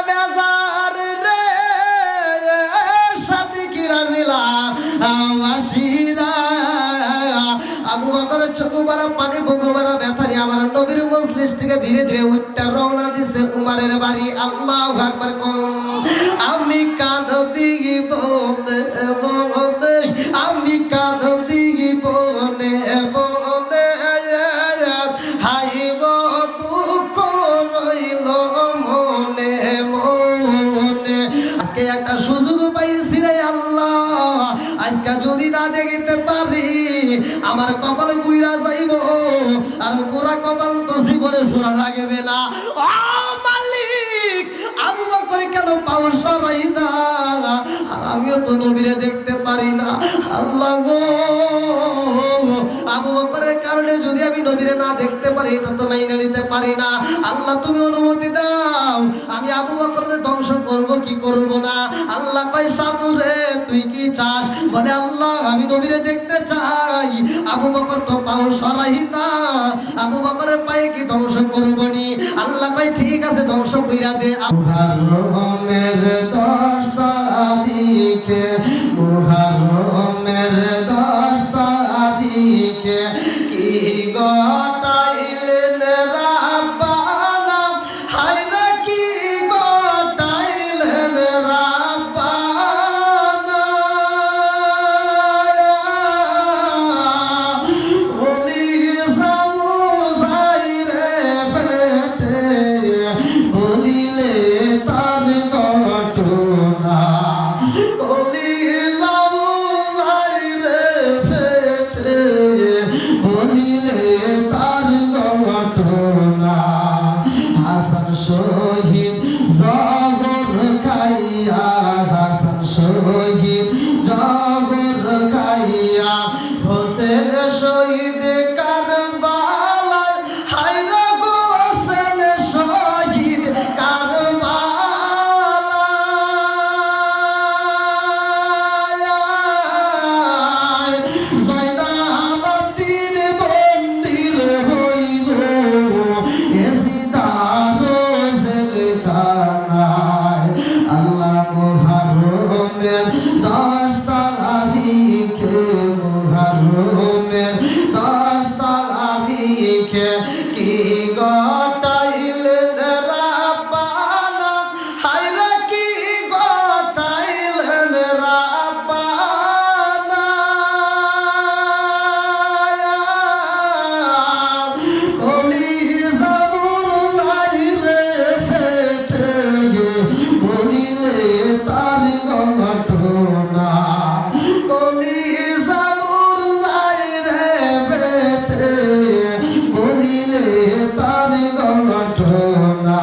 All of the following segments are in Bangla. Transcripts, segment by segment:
বেজার রে সাথী কি রাজিলা মাসিরা আবু বকর চোখ ভরা পানি বুক ভরা ব্যথারি আমার নবীর মজলিস থেকে ধীরে ধীরে উঠটা রওনা দিছে উমারের বাড়ি। আল্লাহু আকবার কোন আমি কাঁদি বলে বলে আমি কাঁদি বলে বলে হাই গো দুঃখ রইল মনে মনে। আজকে একটা সুযোগ পাইছি রে আল্লাহ, আজকে যদি না দেখতে পারি আমার কপাল বুইরা যাইব, আর পুরা কপাল তো জীবনে সোনা লাগবে না। ও মালিক আবু বকর কেন পাও সরাই না, আর আমিও তো নবীরে দেখতে পারি না। আল্লাহ গো আবু বকরের কারণে যদি আমি নবীরে না দেখতে পারি এটা তো মেনে নিতে পারি না। আল্লাহ তুমি অনুমতি দাও, আমি আবু বকরের ধ্বংস করব কি করব না। আল্লাহ কয় সাপুরে তুই কি চাস? বলে আল্লাহ আমি নবীরে দেখতে চাই। আবু বকর তো পাও সরাই না, আবু বকরের পায়ে কি ধ্বংস করবো নি? আল্লাহ কয় ঠিক আছে ধ্বংস কইরা দে। মুহররমের 10 তারিখে মুহররমের 10 তারিখে কি গটাইলেন রাব্বানা, হায় রে কি গটাইলেন রাব্বানা। বলি সামুসাই রে ফেটে বলিলে তার ঘটনা, বলি সামুসাই রে ফেটে বলিলে তার ঘটনা। হাসান শহীদ জবর খাইয়া, হাসান শহীদ জবর খাইয়া, হোসেন শহীদ কারবালা, হায় রে হোসেন শহীদ কারবালা। জয়নালাব্দিন মন্দির হইল এজিদারো জেলখানায়। আল্লাহ মুহররমের 10 তারিখে মুহররমের 10 তারিখে কি গটাইলেন রাব্বানা, হায় রে কি গটাইলেন রাব্বানা। কলি জাবুর যাই রে ফেটে বলিলে তার ঘটনা, কলি জাবুর যাই রে ফেটে বলিলে তার ঘটনা।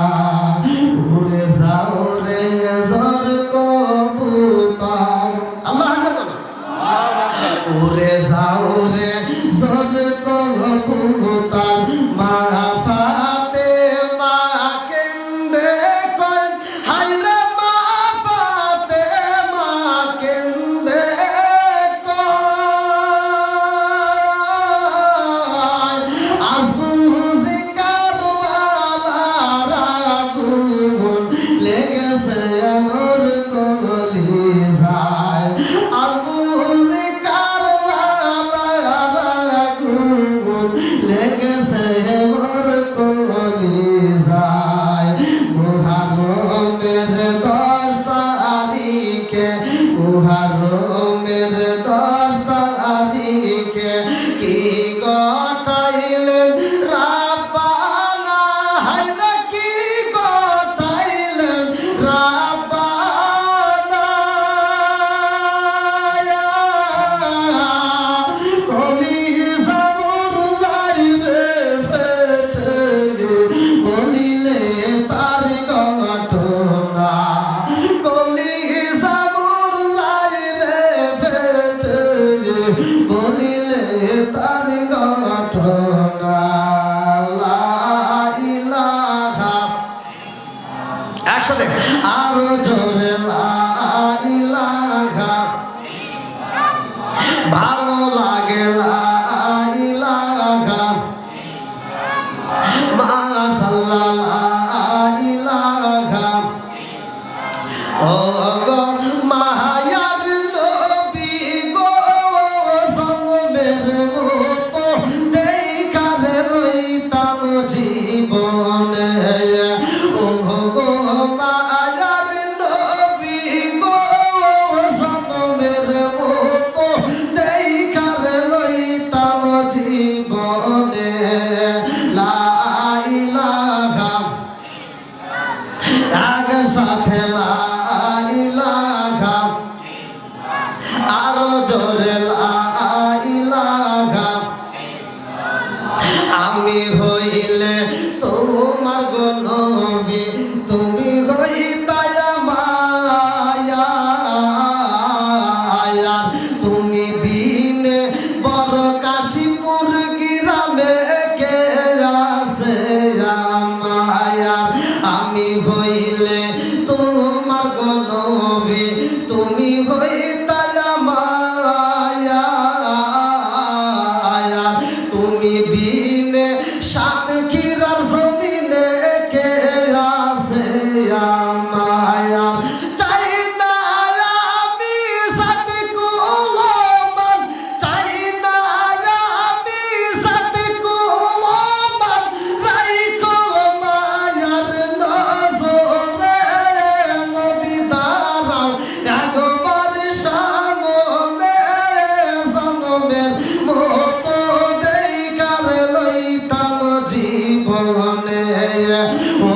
উড়ে যাও রে জর কবুতর, আল্লাহ আকবার, উড়ে যাও রে জর কবুতর, মা ফাতেমা কেন্দে কয়, হায় রে মা ফাতেমা কেন্দে কয়। আজুজি কারবালার আগুন লেগেছে আমার কলিজায়, আজুজি কারবালার আগুন লেগেছে আমার কলিজায়। মুহররমের 10 তারিখে মুহররমের 10 তারিখে কি গটাইলেন রাব্বানা, হায় রে কি গটাইলেন রাব্বানা। বলি জাবর যাই রে ফেটে বলিলে তার ঘটনা, কলি জাবর যাই রে ফেটে বলিলে তার ঘটনা। লা ইলাহা, একসাথে আরো জোরে লা ইলাহা, ভালো লাগে লা ইলাহা, মাশাআল্লাহ লা ইলাহা গো মায়ার নবী গো জনমের মতো দেখার লইতাম জীবনে লা ইলাহা আগ সাথে লা ইলাহা আরো জোরে লা ইলাহা আমি হইলে তোমার গো নবী তুমি হইতাই মায়া তুমি বিনে বড় কাশীপুর গ্রামে কে আছে মায়া আমি হইলে তোমার গো নবী তুমি হইতাই মায়া তুমি বিনে সাত ক্ষীরার জমিনে কে আছে মায়া চাই না আমি সাত কুলমান চাই না আমি সাত কুলমান রাইখো মায়ার নজরে নবী দাঁড়াও একবার সামনে জনমের মতো দেখার লইতাম জীবনে ও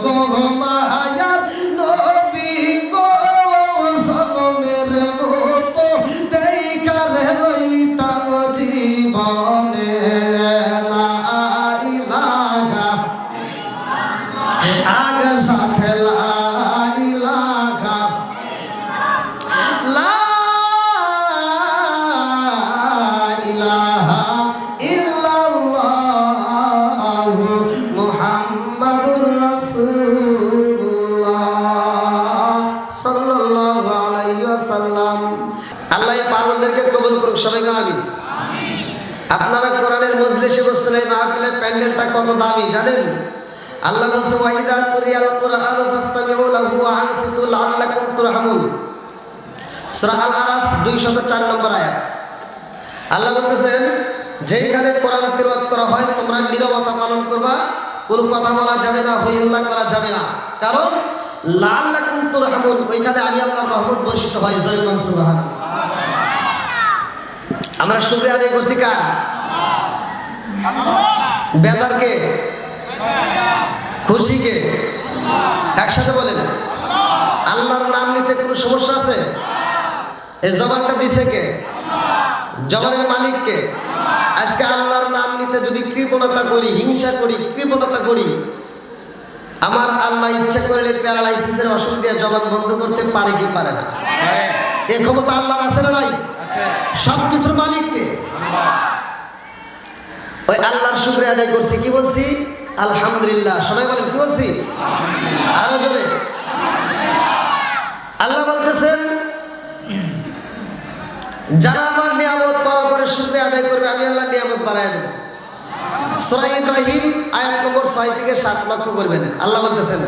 গো মায়ার নবী গো জনমের মতো দেখার লইতাম জীবনে লা ইলাহা আগ সাথে লা ইলাহা লা ইলাহা ইল্লাল্লাহু মুহাম্মাদুর রাসূলুল্লাহ সাল্লাল্লাহু আলাইহি ওয়াসাল্লাম। আল্লাহ পাগলদেরকে কবুল করুক, সবাই আমিন। আপনারা কোরআনের মজলিসে বসছেন, এই মাহফিলের প্যান্ডেলটা কত দামি জানেন? আল্লাহ বলছে ওয়াইদা কুরিয়াল কুরআনু ফাসতামিউ লাহু ওয়া আনসিতু লাআল্লাকুম তুরহামুন। সূরা আল আরাফ 204 নম্বর আয়াত। আল্লাহ বলতেছেন যেখানে কোরআন তিলাওয়াত করা হয় তোমরা নীরবতা পালন করবা, কোনো কথা বলা যাবে না, হইল্লা করা যাবে না, কারণ লাআল্লাকুম তুরহামুন, ওইখানে আমি আল্লাহর রহমত বর্ষিত হয়। জয় বলুন সুবহানাল্লাহ। আমরা শুকরিয়া আদায় করছি কার? বেদারকে, খুশিকে, একসাথে বলেন আল্লাহর নাম নিতে কোনো সমস্যা আছে? এই জবানটা দিছে কে? জবানের মালিককে। আজকে আল্লাহর নাম নিতে যদি কৃপণতা করি, হিংসা করি, কৃপণতা করি, আমার আল্লাহ ইচ্ছা করলে প্যারালাইসিসের অসুখ দিয়ে জবান বন্ধ করতে পারে কি পারে না? এ ক্ষমতা আল্লাহর আছে না নাই? সবকিছুর মালিককে। ওই আল্লাহর শুকরিয়া আদায় করছি, কি বলছি? আলহামদুলিল্লাহ। সবাই বলেন কি বলছি? আরো জোরে। আল্লাহ বলতেছেন যারা আমার নিয়ামত পাওয়ার পরে শুকরিয়া আদায় করবে আমি আল্লাহ নিয়ামত বাড়ায় দেব। সূরা ইব্রাহিম আয়াত নম্বর 6 থেকে 7 লক্ষ্য করবেন। আল্লাহ বলতেছেন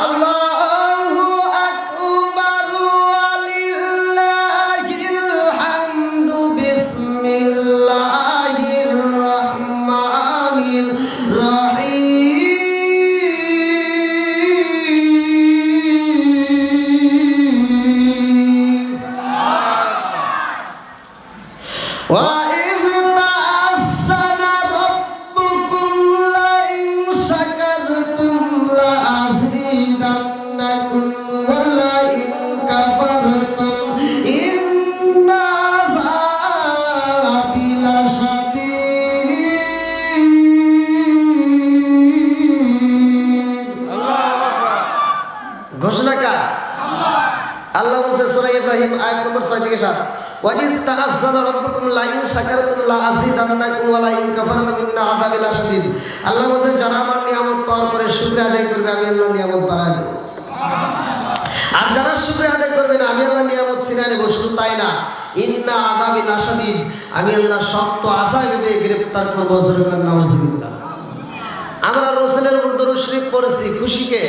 আল্লাহু আকবার ওয়ালিল্লাহিল হামদু বিসমিল্লাহির রহমানির রহিম। وَإِذْ تَأَذَّنَ رَبُّكُمْ لَئِنْ شَكَرْتُمْ لَأَزِيدَنَّكُمْ وَلَئِنْ كَفَرْتُمْ إِنَّ عَذَابِي لَشَدِيدٌ। ঘোষণা কার? আল্লাহ বলছে সূরা ইব্রাহিম আয়াত নম্বর 6 থেকে 7 ওয়াইজ তাআজ্জানা রাব্বুকুম লাইন শাকারতুম লাআযীদান্নাকুম ওয়া লাইন কাফারতুম ইন্না আযাবি লাশাদীদ। আল্লাহ বলছে যারা আমার নিয়ামত পাওয়ার পরে শুকরিয়া আদায় করবে আমি আল্লাহ নিয়ামত বাড়ায় দেব, আর যারা শুকরিয়া আদায় করবে না আমি আল্লাহ নিয়ামত ছিনিয়ে নেব। শুধু তাই না, ইন্না আযাবি লাশাদীদ, আমি আল্লাহ শক্ত আযাবে গ্রেফতার করব। যুরকান নাউযুবিল্লাহ। আমরা রাসূলের উপর দরুদ শরীফ পড়েছি খুশিকে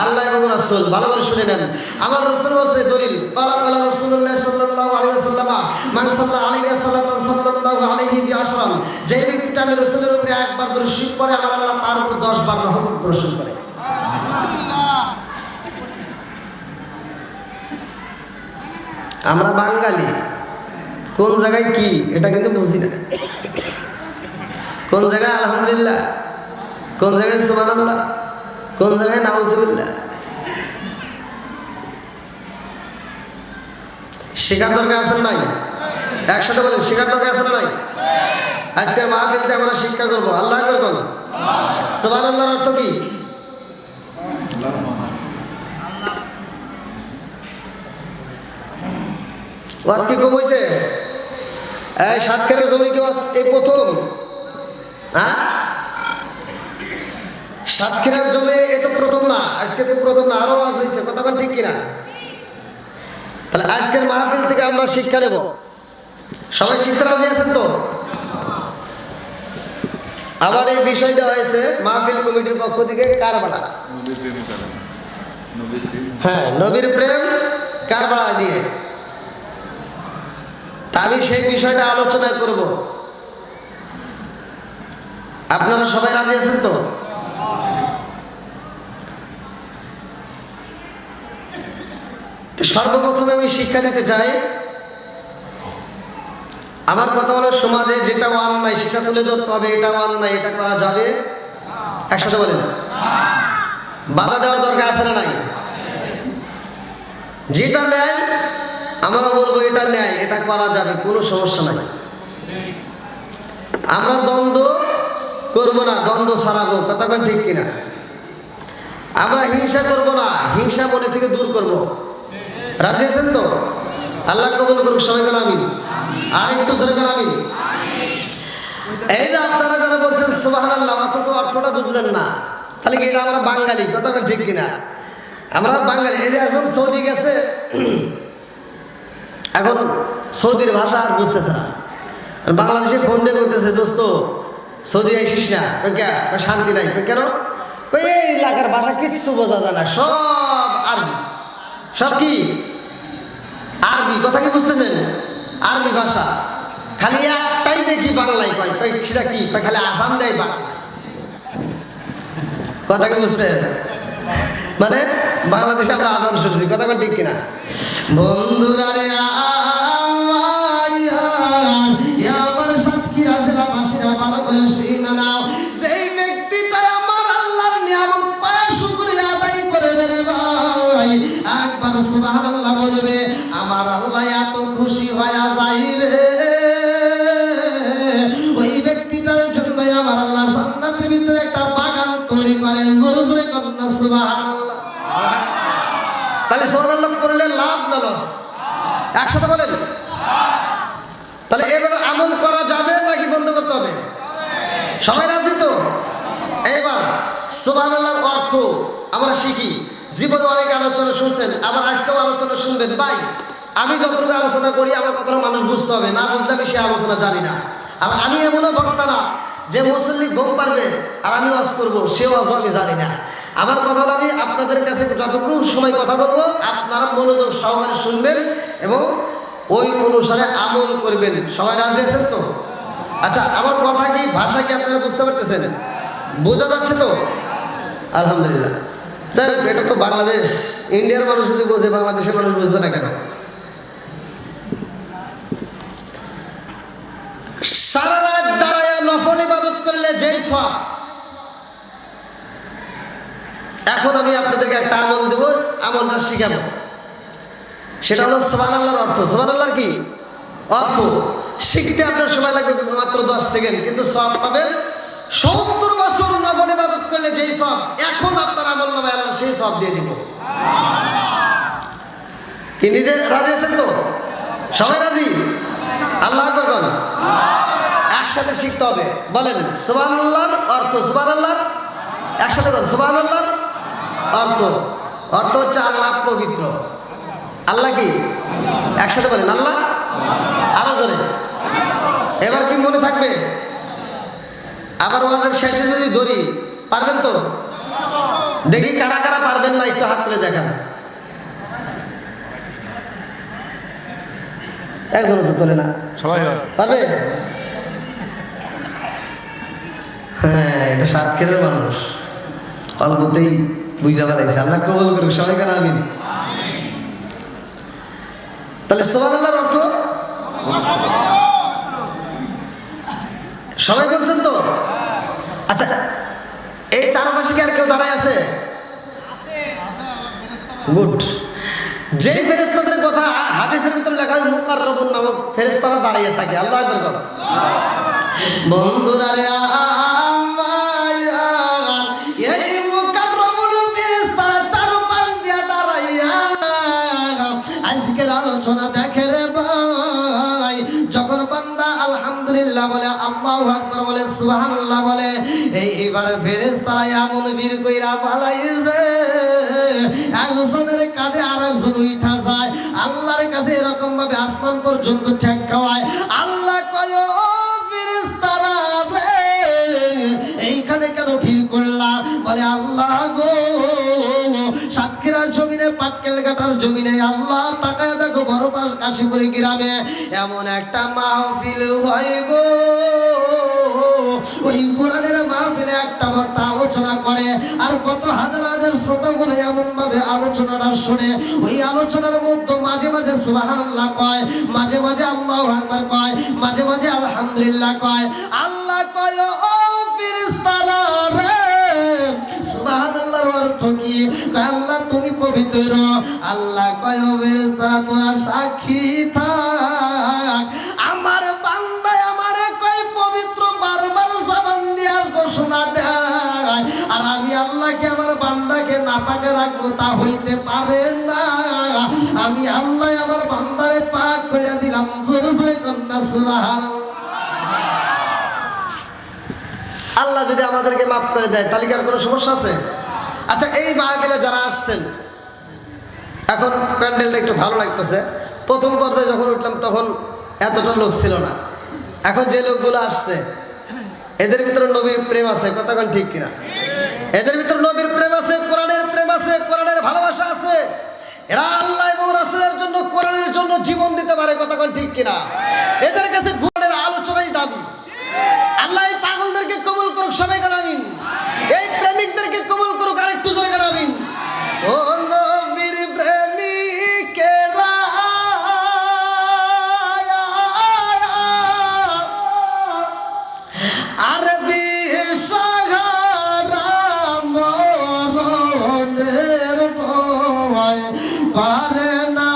আল্লাহ এবং রাসূল ভালো করে শুনে নেন। আমার রাসূল বলছে দলিল পালা পালা রাসূলুল্লাহ সাল্লাল্লাহু আলাইহি ওয়াসাল্লাম মান সাল্লা আলাইহি সাল্লাল্লাহু সাল্লাল্লাহু আলাইহি বিআশরান, যে ব্যক্তিটা আমি রাসূলের উপরে একবার দরুদ শরীফ পড়ে আমার আল্লাহ তার উপর 10 বার রহমত বর্ষণ করে। আমরা বাঙালি, কোন জায়গায় কি এটা কিন্তু বুঝি না। কোন জায়গায় আলহামদুলিল্লাহ, কোন জায়গায় সুবহানাল্লাহ, কোন জায়গায় নাউজুবিল্লাহ। শিকার দরকার আছে নাই? একসাথে বলেন, শিকার দরকার আছে নাই? আজকের মাহফিলতে আমরা শিক্ষা করবো আল্লাহ আকবার বলেন। সুবহানাল্লাহর অর্থ কি? ওয়াজ কি কম হয়েছে? এই সাতক্ষীরার জমি কি এই প্রথম? হ্যাঁ, সাতক্ষীরার জমি এ তো প্রথম না, আজকে তো প্রথম না, আরো ওয়াজ হয়েছে, কথা বল ঠিক কিনা? তাহলে আজকের মাহফিল থেকে আমরা শিক্ষা নেব। সবাই শিখতে রাজি আছেন তো? আবার এই বিষয় দেওয়া হয়েছে মাহফিল কমিটির পক্ষ থেকে কারবালা। হ্যাঁ, নবীর প্রেম কারবালা নিয়ে আমি সেই বিষয়টা আলোচনা করব। আপনারা সবাই রাজি আছেন তো? সর্বপ্রথমে আমি শিক্ষা দিতে চাই, আমার কথা হলো সমাজে যেটা অন্যায় সেটা তুলে ধরতে হবে। এটা অন্যায়, এটা করা যাবে, একসাথে বলেন। বাধা দেওয়ার দরকার আছে না নাই? যেটা ন্যায় আমরা বলবো এটা ন্যায়, এটা করা যাবে, কোনো সমস্যা নাই। আমরা দ্বন্দ্ব করবো না, দ্বন্দ্ব ছাড়াবো, কথা কোন ঠিক কিনা? আমরা হিংসা করব না, হিংসা মনে থেকে দূর করব। রাজি আছেন তো? আল্লাহ কবুল করুক, সবাই কেন আমিন। আর একটু সবাই কেন আমিন। এই যে আপনারা যারা বলছেন সুবহানাল্লাহ অথচ অর্থটা বুঝলেন না, তাহলে কি এটা আমরা বাঙালি, কথা কোন ঠিক কিনা? আমরা বাঙালি। এই যে এখন সৌদি গেছে, এখন সৌদির ভাষা আর বুঝতেছে না। বাংলাদেশে ফোন দিয়ে বলতেছে, দোস্ত সৌদি আইসিস না, শান্তি নাই। কেন? এই এলাকার ভাষা কিচ্ছু বোঝা যায় না, সব আরবি। সব কি আরবি, কথা কি বুঝতেছেন? আরবি ভাষা। খালি একটাই দেখি বাংলায় কয়, সেটা কি? খালি আসান দেয় বাংলায়, কথা কি বুঝছেন? মানে বাংলাদেশে আমরা আজান শুনছি, কথা কোন ঠিক কিনা? বন্ধুরা রে আমার সাতক্ষীরা জেলাবাসীরা ভালো করে শুনে নাও, সেই ব্যক্তিটা আমার আল্লাহর নিয়ামত পায় শুকরিয়া আদায় করে রে ভাই, একবার সুবহানাল্লাহ বলবে, আমার আল্লাহ এত খুশি হয়ে যায় রে, ওই ব্যক্তিটার জন্য আমার আল্লাহ জান্নাতের ভিতরে একটা বাগান তৈরি করে। জোরে জোরে বলুন না সুবহানাল্লাহ। তাহলে সুবহানাল্লাহ পড়লে লাভ না লস? একসাথে বলেন। তাহলে এবার আমল করা যাবে নাকি বন্ধ করতে হবে? সবাই রাজি তো? এবার সুবহানাল্লাহর অর্থ আমরা শিখি। জীবনে অনেক আলোচনা শুনছেন, আবার আজকেও আলোচনা শুনবেন। ভাই আমি যতটুকু আলোচনা করি আমার কথা মানুষ বুঝতে হবে, না বুঝলে আমি সে আলোচনা জানি না। আর আমি এমনও বক্তা না যে মুসল্লি ঘুম পারবে আর আমি ওয়াজ করবো, সে ওয়াজ আমি জানি না। আমার কথা হলো আমি আপনাদের কাছে যতটুকু সময় কথা বলবো আপনারা মনোযোগ সহকারে শুনবেন এবং ওই অনুসারে আমল করবেন। সবাই রাজি আছেন তো? আচ্ছা, আমার কথা কি, ভাষা কি আপনারা বুঝতে পারতেছেন? বোঝা যাচ্ছে তো? আলহামদুলিল্লাহ। তাই এটা তো বাংলাদেশ, ইন্ডিয়ার মানুষ যদি বোঝে বাংলাদেশের মানুষ বুঝবে না কেন? সারা রাত দাঁড়ায় নফল ইবাদত করলে যেই সওয়াব, এখন আমি আপনাদেরকে একটা আমল দেব, আমলটা শিখাবো। সেটা হলো সুবহানাল্লাহর অর্থ। সুবহানাল্লাহর কি অর্থ? শিখতে আপনার সময় লাগবে মাত্র 10 সেকেন্ড, কিন্তু সওয়াব পাবেন 70 বছর নফল ইবাদত করলে যেই সওয়াব, এখন আপনার আমলনামায় আল্লাহ সেই সওয়াব দিয়ে দিব। কি নিজে রাজি আছেন তো? সবাই রাজি? আল্লাহু আকবার বলেন। একসাথে শিখতে হবে, বলেন সুবহানাল্লাহর অর্থ। সুবহানাল্লাহর একসাথে বলেন সুবহানাল্লাহর অর্থ। অর্থ হচ্ছে আল্লাহ পবিত্র। আল্লাহ কি? একসাথে বলেন আল্লাহ। আরো জোরে। এবার কি মনে থাকবে? আবার ওয়াজের শেষে যদি ধরি, পারবেন তো? দেখি কারা কারা পারবেন না, একটু হাত তুলে দেখান। একজন তো তোলে না, সবাই পারবে? হ্যাঁ, এটা সাতক্ষীরার মানুষ, অল্পতেই বুঝা ফেলাইছে। আল্লাহ কবুল করুক, সবাই কেন আমিন। তাহলে সুবহানাল্লাহর অর্থ সবাই বলছেন তো? আচ্ছা, এই চারপাশে কি আর কেউ দাঁড়ায় আছে? গুড। যে ফেরেশতাদের কথা হাদিসের ভিতরে লেখা হয় মুকাররাবুন নামক ফেরেশতারা দাঁড়িয়ে থাকে। আল্লাহু আকবার কথা। বন্ধুরা রে এই মুকাররাবুল ফেরেশতারা চারপাশ দিয়ে দাঁড়াইয়া আজকের আলোচনা দেখে রে ভাই। যখন বান্দা আলহামদুলিল্লাহ বলে, আল্লাহু আকবার বলে, সুবহানাল্লাহ বলে, এইবার ফেরেশতারা এমন বীর কইরা পালাইছে একজনের কাঁধে আরেকজন উঠা যায়, আল্লাহর কাছে এরকম ভাবে আসমান পর্যন্ত ঠেক খাওয়ায়। আল্লাহ কয় ও ফেরেশতারা রে এইখানে কেন ভিড় করলা? বলে আল্লাহ গো সাতক্ষীরার জমিনে পাটকেল ঘাটার জমিনে আল্লাহ তাকায় দেখো বড় কাশীপুরি গ্রামে এমন একটা মাহফিল হয় গো। ওই কোরআনের মাহফিলে একটা বক্তা আলোচনা করে আর কত হাজার হাজার শ্রোতা বলে এমন ভাবে আলোচনাটা শুনে। ওই আলোচনার মধ্যে মাঝে মাঝে সুবহানাল্লাহ কয়, মাঝে মাঝে আল্লাহু আকবার কয়, মাঝে মাঝে আলহামদুলিল্লাহ কয়। আল্লাহ কয় ও ফেরেশতারা রে সুবহানাল্লাহর অর্থ কি? আল্লাহ তুমি পবিত্র। আল্লাহ কয় ও ফেরেশতারা তোরা সাক্ষী থাক, আমার বান্দা আমারে কয় পবিত্র বারবার জবান দিয়া ঘোষণা দেয়, আর আমি আল্লাহকে আমার বান্দাকে নাপাকে রাখবো তা হইতে পারে না। আমি আল্লাহ আমার বান্দারে পাক করে দিলাম। জোরে জোরে কন্যা সুবহানাল্লাহ। আল্লাহ যদি আমাদেরকে মাফ করে দেয় তাহলে কি আর কোনো সমস্যা আছে? আচ্ছা, এই মাহফিলে যারা আসছেন, এখন প্যান্ডেলটা একটু ভালো লাগতেছে। প্রথম পর্যায়ে যখন উঠলাম তখন এতটা লোক ছিল না। এখন যে লোকগুলো আসছে এদের ভিতরে নবীর প্রেম আছে, কথা কোন ঠিক কিনা? এদের ভিতরে নবীর প্রেম আছে, কোরআনের প্রেম আছে, কোরআনের ভালোবাসা আছে। এরা আল্লাহ এবং রাসূলের জন্য, কোরআনের জন্য জীবন দিতে পারে, কথা কোন ঠিক কিনা? এদের কাছে কোরআনের আলোচনাই দাবি। আল্লাহ এই পাগলদেরকে কবুল করুক, সবাই বলেন আমিন। এই প্রেমিকদেরকে কবুল করুক, আরেকটু জোরে বলেন আমিন। ও নবীর প্রেমিকেরা আর দিশাহারা মরণের ভয় করে না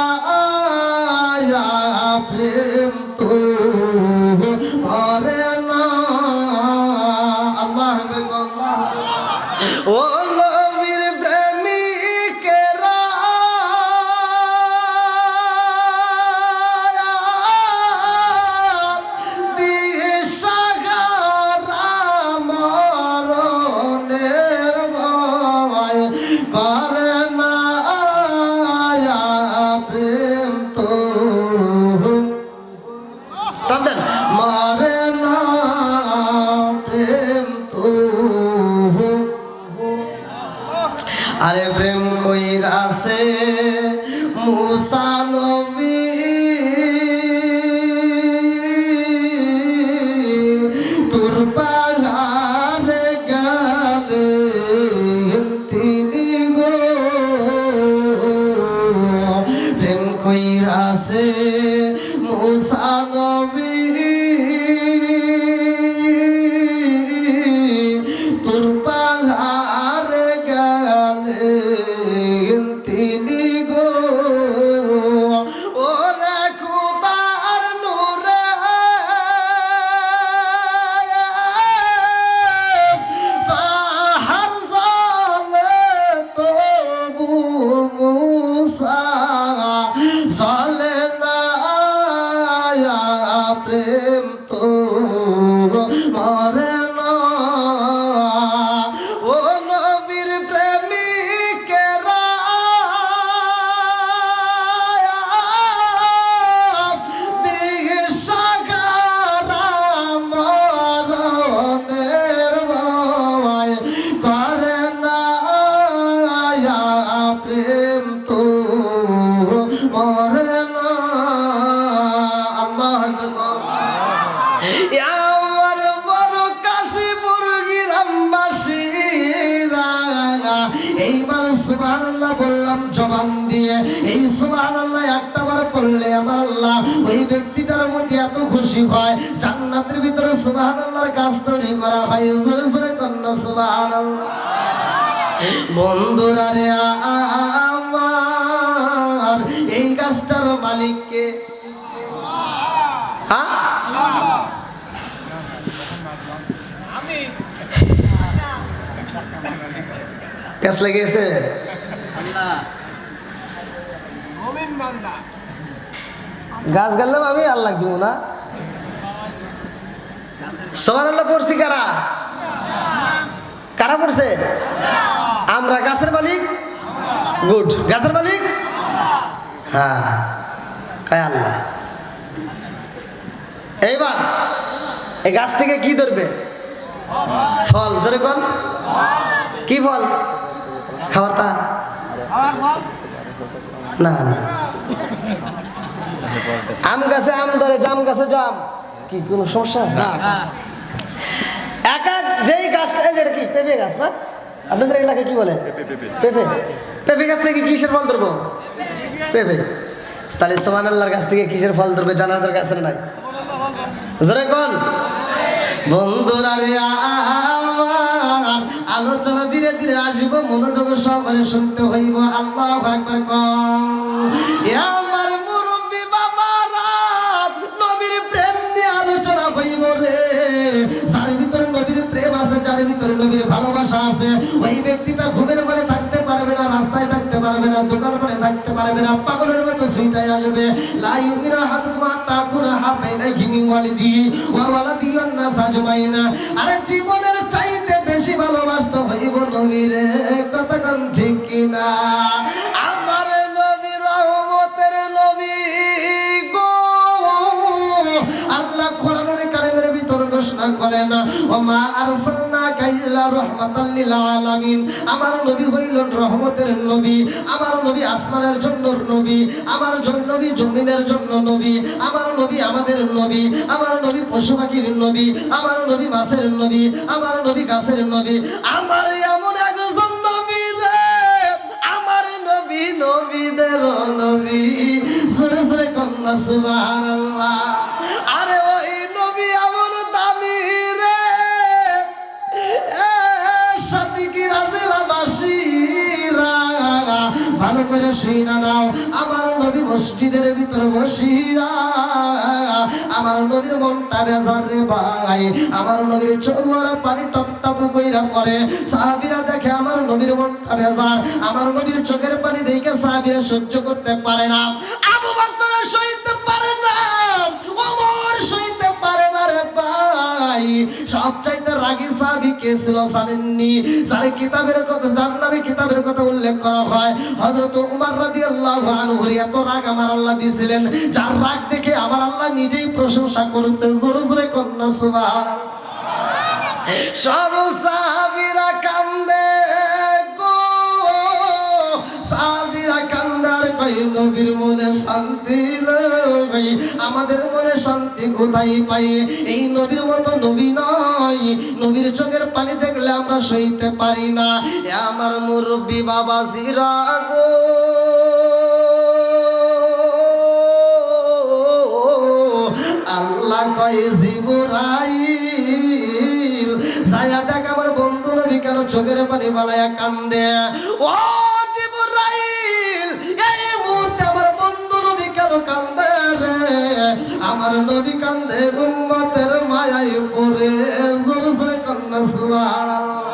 প্রেম তো করে না। আল্লাহ ও নবীর প্রেমিকেরা দিশাহারা মরণের ভয় করে না প্রেম তো মরে না প্রেম তো। আরে প্রেম কইরাছে মুসা নবী তোর পাহাড়ে গেলেন তিনি গো। প্রেম কইরাছে মুসা নবী তোর পাহাড়ে গেলেন তিনি গো। ওরে খুদার নূরে পাহাড় জ্বলে তবু মুসা জ্বলে না প্রেম তো মরে না। ও নবীর প্রেমিকেরা দিশাহারা মরণের ভয় করে না প্রেম তো মরে না। আল্লাহ আমার বড় কাশীপুর গ্রামবাসীরা এইবার সুবহানাল্লাহ বললাম জবান দিয়ে, এই সুবহানাল্লাহ একটা বার পড়লে আমার আল্লাহ ওই ব্যক্তিটার প্রতি এত খুশি হয়, জান্নাতের ভিতরে সুবহানাল্লাহর গাছ তৈরি করা হয়। জোরে জোরে কন্যা সুবহানাল্লাহ। বন্ধুরা রে আমার, এই গাছটার মালিক কে? গাছ লেগেছে গাছ গাললাম আমি, আল্লাহ দিব না। সুবহানাল্লাহ পড়ছি কারা? কারা পড়ছে? আমরা। গাছের মালিক? গুড। গাছের মালিক? হ্যাঁ, আল্লাহ। এইবার এই গাছ থেকে কি ধরবে? ফল। জোরে কোন? কি ফল? খাবার তা না না। আম গাছে আম ধরে, জাম গাছে জাম। কি কোনো সমস্যা? এক এক যেই গাছটা, যেটা কি পেঁপে গাছ না? আপনাদের এলাকায় কি বলে? পেঁপে। পেঁপে গাছ থেকে কিসের ফল ধরবো? পেঁপে। তাহলে সুবহানাল্লাহর গাছ থেকে কিসের ফল ধরবে জানার দরকার আছে না নাই? জোরে কোন? বন্ধুরা রে আমার, আলোচনা ধীরে ধীরে আসব, মনোযোগ সহকারে শুনতে হইব। আল্লাহু আকবার কোন। আমার মুরব্বি বাবারা, নবীর প্রেম নিয়ে আলোচনা হইব রে। যার ভিতরে নবীর প্রেম আছে, যার ভিতরে নবীর ভালোবাসা আছে, ওই ব্যক্তিটা ঘুমের ঘরে থাকতে পারবে না, রাস্তায় থাকতে পারবে না, দোকান করে থাকতে পারবে না, পাগলের মতো ছুটাই আসবে। লা ইউমিনু আহাদুকুম হাত্তা আকুনা হাব্বা ইলাইহি মিন ওয়ালিদিহি ওয়া ওয়ালাদিহি ওয়ান নাস আজমাইন। আরে জীবনের চাইতে বেশি ভালোবাসতে হইব নবীরে। কথা কোন ঠিক কিনা? আমার নবী রহমতের নবী গো। আল্লাহ কোরআনুল কারীমের ভিতর ঘোষণা করেন, ওমা আরসালনাকা ইল্লা রাহমাতাল লিল আলামিন। আমার নবী হইলেন রহমতের নবী। আমার নবী আসমানের জন্য নবী, আমার নবী জমিনের জন্য নবী, আমার নবী আমাদের নবী, আমার নবী পশু পাখির নবী, আমার নবী মাছের নবী, আমার নবী গাছের নবী। আমার এমন একজন নবী রে, আমার নবী নবীদের নবী। সরে সরে কন্যা সুবহানাল্লাহ। আরে ওই নবী এমন দামি রে, সাথী কি রাজিলাবাসীরা ভালো করে শুইনা নাও। আমার নবী মসজিদের ভিতরে বসিয়া, আমার নবীর মনটা বেজার রে ভাই। আমার নবীর চোখ ভরা পানি টপ টপ কইরা পড়ে। সাহাবীরা দেখে আমার নবীর মনটা বেজার, আমার নবীর চোখের পানি দেখে সাহাবীরা সহ্য করতে পারে না। আবু বকর সইতে পারে না, ওমর সইতে পারে না রে ভাই। সবচাইতে রাগী সাহাবী কে ছিল জানেননি? যার কিতাবের কথা, যার নামে কিতাবের কথা উল্লেখ করা হয়, হযরত ওমর রাদিয়াল্লাহু আনহু। এত রাগ আমার আল্লাহ দিয়েছিলেন, যার রাগ দেখে আমার আল্লাহ নিজেই প্রশংসা করছে। জোরে জোরে কন্যা সুবহানাল্লাহ। সব সাহাবীরা কান্দে গো, সাহাবীরা কান্দার কই নবীর মনে শান্তি লই। আমাদের মনে শান্তি কোথায় পাই? এই নবীর মতো নবী নয়। নবীর চোখের পানি দেখলে আমরা সইতে পারি না। এ আমার মুরব্বি বাবাজিরা গো, আল্লাহ কয় জিবরাইল, যায়া দেখ আমার বন্ধু নবী কেন চোখের পানি বালায়া কান্দে। ও জিবরাইল, এই মুহূর্তে আমার বন্ধু নবী কেন কান্দে রে? আমার নবী কান্দে উম্মতের মায়ায় পড়ে। জোরে জোরে কন্যা সুবহানাল্লাহ।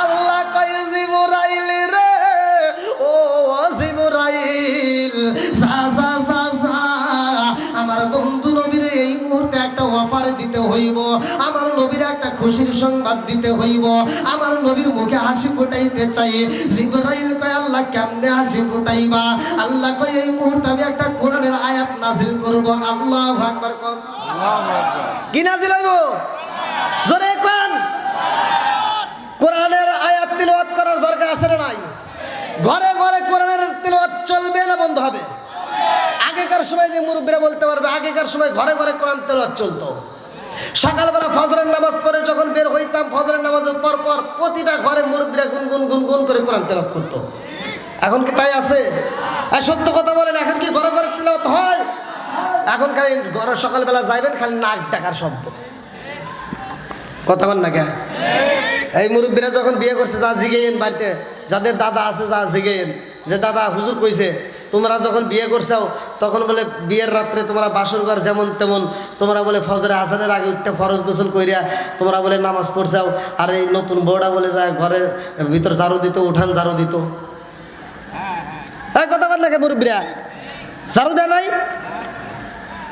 আল্লাহ কয় জিবরাইল রে, ও জিবরাইল, আমার বন্ধু নবীর এই মুহূর্তে একটা অফার দিতে হইব, আমার নবীর একটা খুশির সংবাদ দিতে হইব, আমার নবীর মুখে হাসি ফুটাইতে চাই। জিবরাইল কয় আল্লাহ কেমনে হাসি ফুটাইবা? আল্লাহ কয় এই মুহূর্তে আমি একটা কোরআনের আয়াত নাযিল করব। আল্লাহু আকবার কোন। আল্লাহু আকবার। কি নাযিল হইব? জোরে কোন। কোরআনের আয়াত তিলাওয়াত করার দরকার আছে না নাই? ঘরে ঘরে কোরআনের তিলাওয়াত চলবে না বন্ধ হবে? আগেকার সময় যে মুরব্বীরা বলতে পারবে, আগেকার সময় ঘরে ঘরে কোরআন তেলাওয়াত চলতো। সকালবেলা ফজরের নামাজ পড়ে যখন বের হইতাম, ফজরের নামাজের পর পর প্রতিটা ঘরে মুরব্বীরা গুনগুন গুনগুন করে কোরআন তেলাওয়াত করতো। এখন কি তাই আছে? আর সত্য কথা বলেন, এখন কি ঘরে ঘরে তেলাওয়াত হয়? এখন খালি ঘরে সকালবেলা যাইবেন, খালি নাক ডাকার শব্দ। কথা বল না কে? এই মুরব্বীরা যখন বিয়ে করছে, যা জিগেয়েন বাড়িতে, যাদের দাদা আছে যা জিগেয়েন যে দাদা হুজুর কইছে তোমরা যখন বিয়ে করছাও তখন বলে বিয়ের রাত্রে তোমরা বাসর ঘর যেমন তেমন তোমরা বলে ফজরে আজানের আগে উঠতে ফরজ গোসল কইরা তোমরা বলে নামাজ পড়ছাও, আর এই নতুন বউটা বলে যায় ঘরের ভিতর ঝাড়ু দিত, উঠান ঝাড়ু দিত। এই কথা বল নাকি মুরব্বীরা? ঝাড়ু দেয় নাই?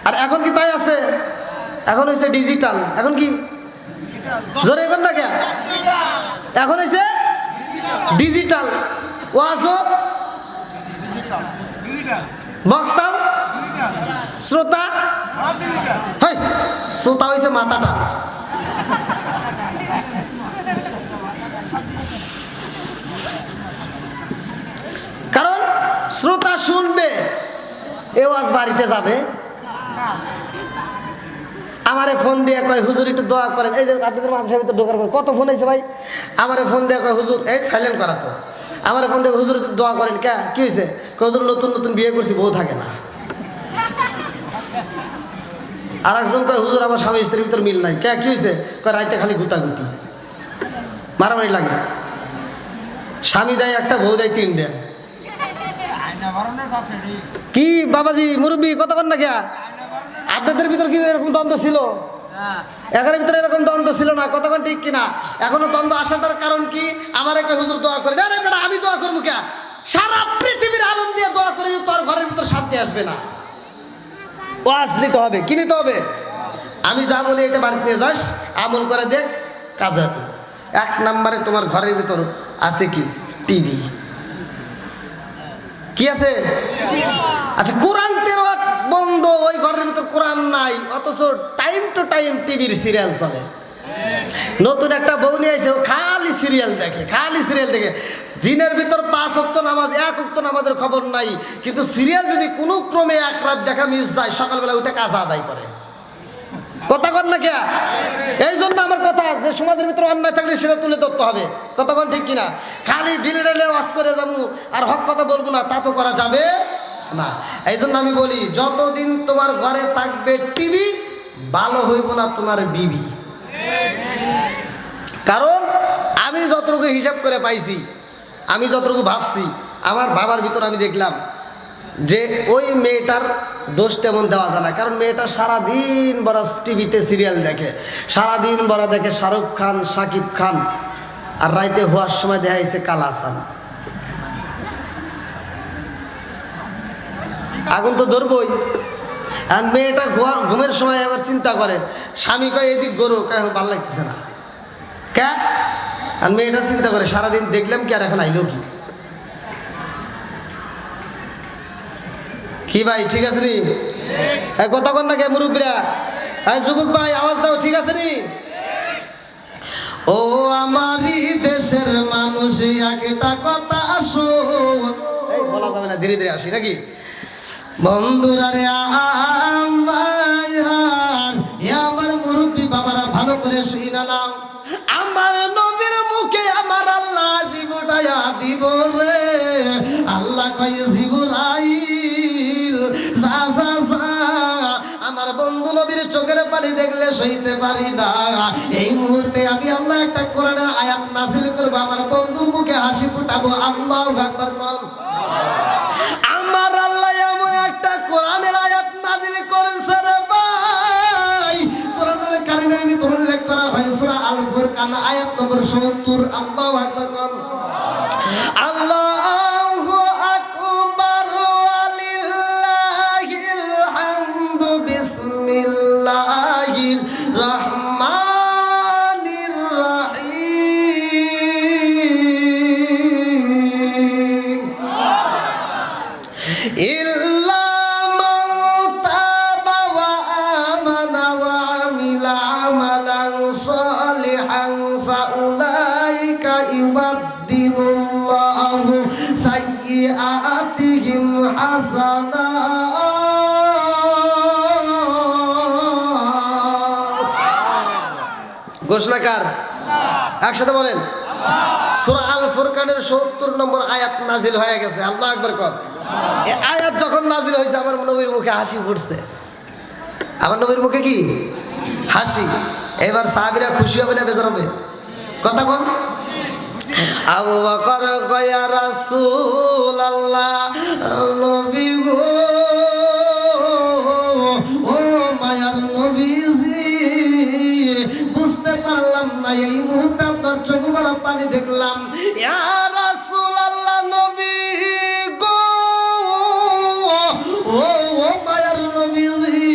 আর এখন কি তাই আছে? এখন হয়েছে ডিজিটাল। এখন কি জোরে এখন না কে? এখন হয়েছে ডিজিটাল। ওয়াজও বক্তাও শ্রোতা, হয় শ্রোতা হয়েছে মাথাটা। কারণ শ্রোতা শুনবে, এ ওয়াজ বাড়িতে যাবে। আমারে ফোন দিয়ে কয় হুজুর একটু দোয়া করেন। এই যে আপনাদের মাদ্রাসার ভিতরে ঢোকার পর কত ফোন হয়েছে ভাই, আমারে ফোন দিয়ে কয় হুজুর, এই সাইলেন্ট করা তো, আমারে ফোন দিয়ে হুজুর একটু দোয়া করেন। কে কি হয়েছে? হুজুর নতুন নতুন বিয়ে করছি, বউ থাকে না। আর একজন কয় হুজুর আমার স্বামী স্ত্রীর ভিতর মিল নাই। কে কি হয়েছে? কয় রাইতে খালি গুতাগুতি, মারামারি লাগে। স্বামী দেয় একটা, বউ দেয় তিনটা। কি বাবাজি মুরব্বী কথা বল না কে? আপনাদের ভিতর কি এরকম দ্বন্দ্ব ছিল? এখানের ভিতরে এরকম দ্বন্দ্ব ছিল না। কতক্ষণ ঠিক কিনা? এখনো দ্বন্দ্ব আসাটার কারণ কি? আমার একটা হুজুর দোয়া করে, আরে বেটা আমি দোয়া করবো কে? সারা পৃথিবীর আলম দিয়ে দোয়া করে তোর ঘরের ভিতর শান্তি আসবে না। ওয়াজ নিতে হবে, কি নিতে হবে? আমি যা বলি এটা বাড়িতে নিয়ে যাস, আমল করে দেখ, কাজ হবে। 1 নম্বরে তোমার ঘরের ভিতর আছে কি? টিভি। কি আছে? আচ্ছা, কোরআন তেলাওয়াত বন্ধ, ওই ঘরের ভিতর কোরআন নাই, অথচ টাইম টু টাইম টিভির সিরিয়াল চলে। নতুন একটা বউ নিয়ে এসে ও খালি সিরিয়াল দেখে, খালি সিরিয়াল দেখে। দিনের ভিতর 5 ওয়াক্ত নামাজ, 1 ওয়াক্ত নামাজের খবর নাই, কিন্তু সিরিয়াল যদি কোনো ক্রমে 1 রাত দেখা মিস যায়, সকালবেলা উঠে কাজা আদায় করে। কথা কন না কে? এই জন্য আমার কথা, যে সমাজের ভিতরে অন্যায় থাকলে সেটা তুলে ধরতে হবে। কতক্ষণ ঠিক কিনা? খালি ঢিলে ঢেলে ওয়াজ করে যাবো আর হক কথা বলবো না, তা তো করা যাবে না। এই জন্য আমি বলি, যতদিন তোমার ঘরে থাকবে টিভি, ভালো হইব না তোমার বিবি। কারণ আমি যতটুকু হিসাব করে পাইছি, আমি যতটুকু ভাবছি, আমার বাবার ভিতর আমি দেখলাম যে ওই মেয়েটার দোষ তেমন দেওয়া যায় না। কারণ মেয়েটা সারাদিন বড় টিভিতে সিরিয়াল দেখে, সারাদিন বড় দেখে শাহরুখ খান, শাকিব খান, আর রাইতে হওয়ার সময় দেখা যাচ্ছে কালা হাসান। আগুন তো ধরবই। আর মেয়েটা ঘুমের সময় আবার চিন্তা করে, স্বামী কয় এদিক গরু, কয় ভালো লাগতেছে না কে? আর মেয়েটা চিন্তা করে সারাদিন দেখলাম কি, আর এখন আইলো কি? কি ভাই ঠিক আছে নি? কথা বল না কে মুরব্বীরা? যুবক ভাই আওয়াজ দাও, ঠিক আছে নি? ও আমারই দেশের মানুষ, একটা কথা শোন। এই বলা যাবে না, ধীরে ধীরে আসি নাকি? বন্ধুরা রে আমার মুরব্বী বাবারা, ভালো করে শুনালাম, আমার নবীর মুখে আমার আল্লাহ জীবটায়া দিব রে। আল্লাহ কয় জিবরাইল যা যা যা, আমার বন্ধু নবীর চোখের পানি দেখলে সইতে পারি না। এই মুহূর্তে আমি আল্লাহ একটা কোরআনের আয়াত নাযিল করব, আমার বন্ধুর মুখে হাসি ফুটাবো। আল্লাহু আকবার বল। আমার আল্লাহ এমন একটা কোরআনের আয়াত নাযিল করেছে রে ভাই, কোরআনুল কারীমের ভিতরে উল্লেখ করা হয় সূরা আল ফুরকান আয়াত নম্বর 70। আল্লাহু আকবার বল। আল্লাহু আকবার ওয়ালিল্লাহিল হামদু। বিসমিল্লাহির রহমানির রহিম। ইল্লা মান তাবা ওয়া আমানা ওয়া আমিলা আমালান সালিহান ফাউলাইকা ইউবাদদিলুল্লাহু সাইয়্যাতিহিম হাসানাত। ঘোষণা কার? একসাথে বলেন। সূরা আল ফুরকানের ৭০ নম্বর আয়াত নাজিল হয়ে গেছে। আল্লাহু আকবার কর। এই আয়াত যখন নাজিল হয়েছে আমার নবীর মুখে হাসি ফুটছে। আমার নবীর মুখে কি হাসি। এবার সাহাবীরা খুশি হবে না বেজার হবে? কথা কোন? আবু বকর কয় ইয়া রাসূলুল্লাহ, নবী গো, ও মায়ার নবীজি, বুঝতে পারলাম না এই মুহূর্তে আপনার চোখ ভরা পানি দেখলাম। ইয়া রাসূলুল্লাহ, নবী গো, ও মায়ার নবীজি,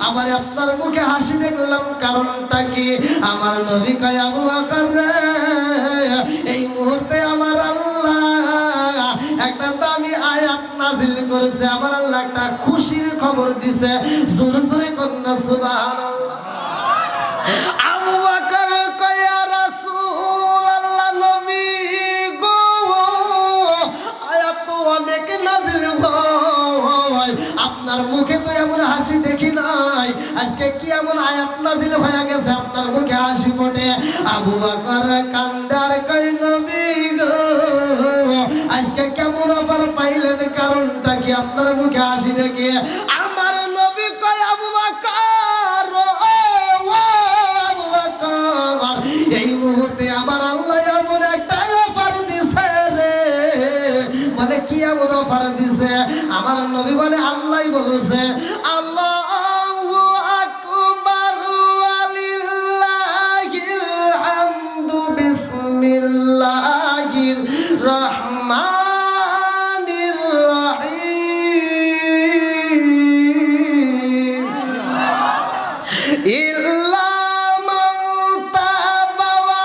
আমার আপনার মুখে হাসি দেখলাম, কারণটা কি? আমার নবী কয় আবু বকর রে, এই মুহূর্তে আমার আল্লাহ একটা দামি আয়াত নাজিল করেছে, আমার আল্লাহ একটা খুশির খবর দিছে। জোরে জোরে কন্যা সুবহানাল্লাহ। আবু বকর কয় ইয়া রাসূলুল্লাহ, নবী গো, আয়াত তো অনেক নাজিল হয়, আপনার মুখে তো এমন হাসি দেখি নাই, আজকে কি এমন আয়াত নাজিল হয়ে গেছে আপনার মুখে হাসি ফোটে? আবু বকর কান্দার কই নবী গো, আজকে কেমন অফার পাইলেন, কারণটা কি আপনার মুখে হাসি দেখে? আমার নবী কয় আবু বকর, আবু বকর, এই মুহূর্তে আমার আল্লাহ এমন একটা অফার দিছে রে। বলে কি এমন অফার দিছে? আমার নবী বলে আল্লাহই বলেছে, আল্লাহু আকবার ওয়ালিল্লাহিল হামদু বিসমিল্লাহির রহমানির রহিম, ইল্লা মান তাবা ওয়া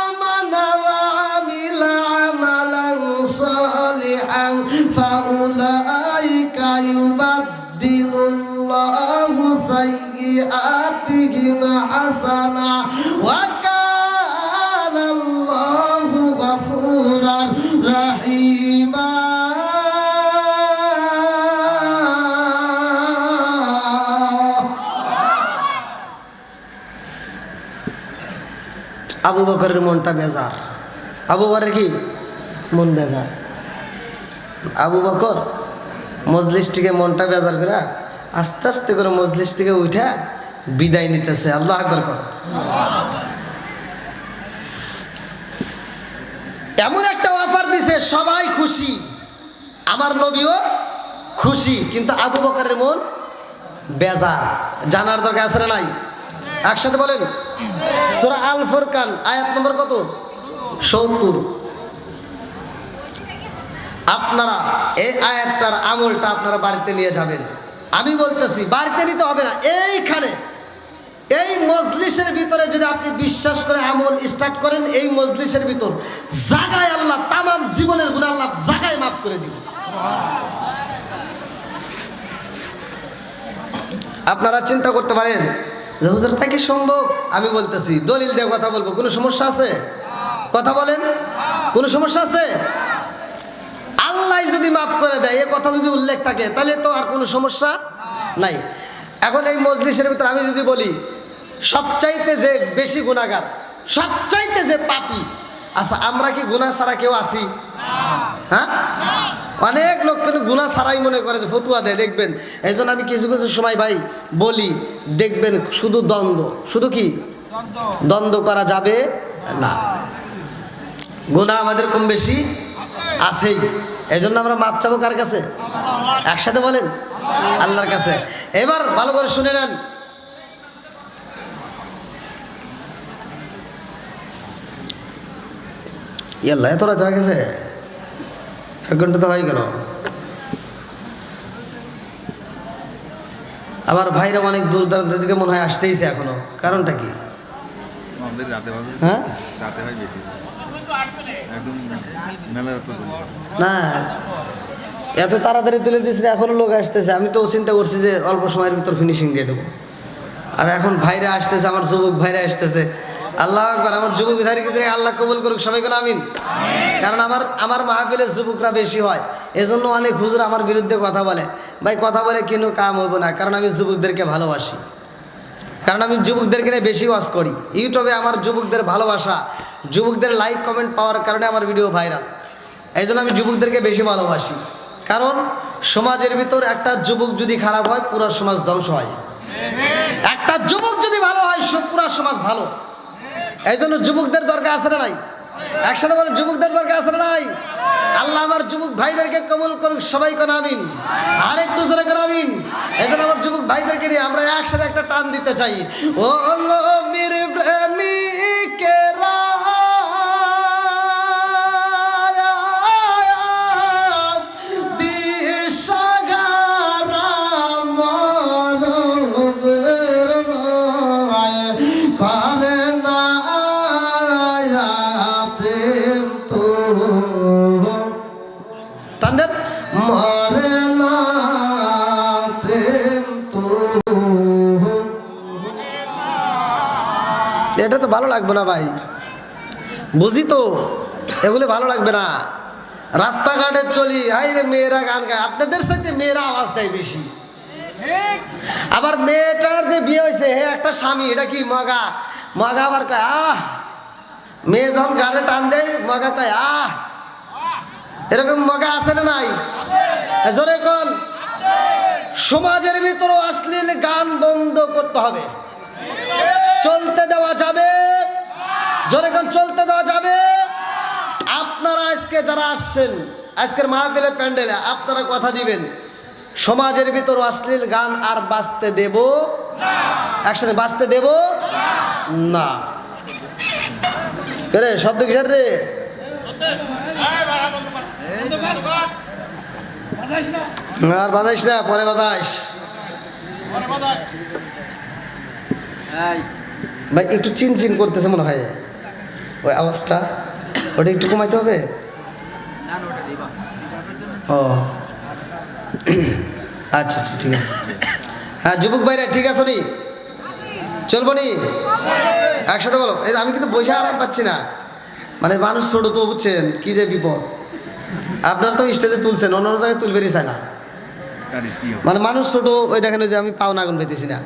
আমানা ওয়া আমিলা আমালান সালিহান ফাউলাইকা ইউবাদদিলুল্লাহু সাইয়্যাতিহিম হাসানা ওয়া কানাল্লাহু গফুরার রহিমা। আবু বকরের মনটা বেজার। আবু বকরের কি মন বেজার? আবু বকর মজলিস থেকে মনটা বেজার করে আস্তে আস্তে করে মজলিস থেকে উঠা বিদায় নিতেছে। আল্লাহু আকবার কর। এমন একটা অফার দিছে, সবাই খুশি, আমার নবীও খুশি, কিন্তু আবু বকরের মন বেজার। জানার দরকার আছে না নাই? একসাথে বলেন। সূরা আল ফুরকান আয়াত নম্বর কত? ৭০। আপনারা এই আয়াতটার আমলটা আপনারা বাড়িতে নিয়ে যাবেন। আমি বলতেছি বাড়িতে নিতে হবে না, এইখানে এই মজলিসের ভিতরে যদি আপনি বিশ্বাস করে আমল স্টার্ট করেন, এই মজলিসের ভিতর জাগায় আল্লাহ তামাম জীবনের গুনাহ আল্লাহ জাগায় মাফ করে দিবেন। আপনারা চিন্তা করতে পারেন যে হুজুর তা কি সম্ভব? আমি বলতেছি দলিল দিয়ে কথা বলবো, কোনো সমস্যা আছে? কথা বলেন, কোনো সমস্যা আছে? আল্লাহ যদি মাফ করে দেয়, এ কথা যদি উল্লেখ থাকে, তাহলে তো আর কোনো সমস্যা নাই। এখন এই মজলিসের ভিতরে আমি যদি বলি সবচাইতে যে বেশি গুনাহগার, সবচাইতে যে পাপী, আচ্ছা আমরা কি গুনাহ ছাড়া কেউ আছি? হ্যাঁ, অনেক লোক কিন্তু গুনাহ ছাড়াই মনে করে যে ফতুয়া দেয়, দেখবেন। এই জন্য আমি কিছু কিছু সময় ভাই বলি, দেখবেন শুধু দ্বন্দ্ব, শুধু কি দ্বন্দ্ব করা যাবে না। গুনাহ আমাদের কম বেশি আছেই, এই জন্য আমরা মাপ চাবো কার কাছে? একসাথে বলেন, আল্লাহর কাছে। এবার ভালো করে শুনে নেন। ইয়াল্লাহ, এত রাত হয়ে গেছে, 1 ঘন্টা তো হয়ে গেল। আবার ভাইরা অনেক দূর দূরান্ত থেকে মনে হয় আসতেইছে এখনো, কারণটা কি? হ্যাঁ, না এত তাড়াতাড়ি তুলে দিচ্ছে, এখনো লোক আসতেছে। আমি তো চিন্তা করছি যে অল্প সময়ের ভিতর ফিনিশিং দিয়ে দেবো, আর এখন ভাইরা আসতেছে, আমার যুবক ভাইরা আসতেছে। আল্লাহ আকবার, আমার যুবক ভাইদের আল্লাহ কবুল করুক, সবাই বলে আমিন। কারণ আমার মাহফিলের যুবকরা বেশি হয়, এজন্য অনেক হুজুর আমার বিরুদ্ধে কথা বলে। ভাই কথা বলে কেন কাম হইব না, কারণ আমি যুবকদেরকে ভালোবাসি। কারণ আমি যুবকদেরকে নিয়ে বেশি ওয়াজ করি। ইউটিউবে আমার যুবকদের ভালোবাসা, যুবকদের লাইক কমেন্ট পাওয়ার কারণে আমার ভিডিও ভাইরাল। এই জন্য আমি যুবকদেরকে বেশি ভালোবাসি। কারণ সমাজের ভিতর একটা যুবক যদি খারাপ হয় পুরো সমাজ ধ্বংস হয়, একটা যুবক যদি ভালো হয় পুরো সমাজ ভালো। এই জন্য যুবকদের দরকার আছে না নাই? একসাথে বলে যুবকদের দরকার আছে না নাই? আল্লাহ আমার যুবক ভাইদেরকে কবুল করুক, সবাই কোন আমিন, আর একটু জোরে কোন আমিন। এই জন্য আমার যুবক ভাইদেরকে নিয়ে আমরা একসাথে একটা টান দিতে চাই। ও নবীর প্রেমিকেরা এটা তো ভালো লাগবে না ভাই, বুঝি তো, এগুলো ভালো লাগবে না। রাস্তাঘাটে চলি, হাই রে মেয়েরা গান গায়, আপনাদের সাথে মেয়েরা আওয়াজ দেয় বেশি। আবার মেয়েটার যে বিয়ে হয়েছে হে একটা স্বামী, এটা কি মগা, মগা আবার কয় আহ। মেয়ে যখন গানে টান দেয় মগা কয় আহ। এরকম মগা আছে না নাই? জোরে কোন। সমাজের ভিতরে অশ্লীল গান বন্ধ করতে হবে। চলতে দেওয়া যাবে? জোরে কোন, চলতে দেওয়া যাবে? আপনারা আজকে যারা আসছেন আজকের মাহফিলে প্যান্ডেলে, আপনারা কথা দিবেন সমাজের ভিতর অশ্লীল গান আর বাজতে দেব না। একসাথে বাজতে দেব না। রে শব্দ কিসের রে? আর বাজাইস না, পরে বাজাইস ভাই। একটু চিন চিন করতেছে মনে হয় ওই আওয়াজটা, ওটা একটু কমাইতে হবে। ও আচ্ছা আচ্ছা ঠিক আছে। হ্যাঁ যুবক ভাইরা ঠিক আছে নি? চলবো নি? একসাথে বলো। আমি কিন্তু বসে আরাম পাচ্ছি না, মানে মানুষ ছোট তো, বুঝছেন কি যে বিপদ। আপনারা তো স্টেজে তুলছেন, অন্য জায়গায় তুলবেরই চায় না, মানে মানুষ ছোট। ওই দেখেন যে আমি পাও না গুন পেতেছি না।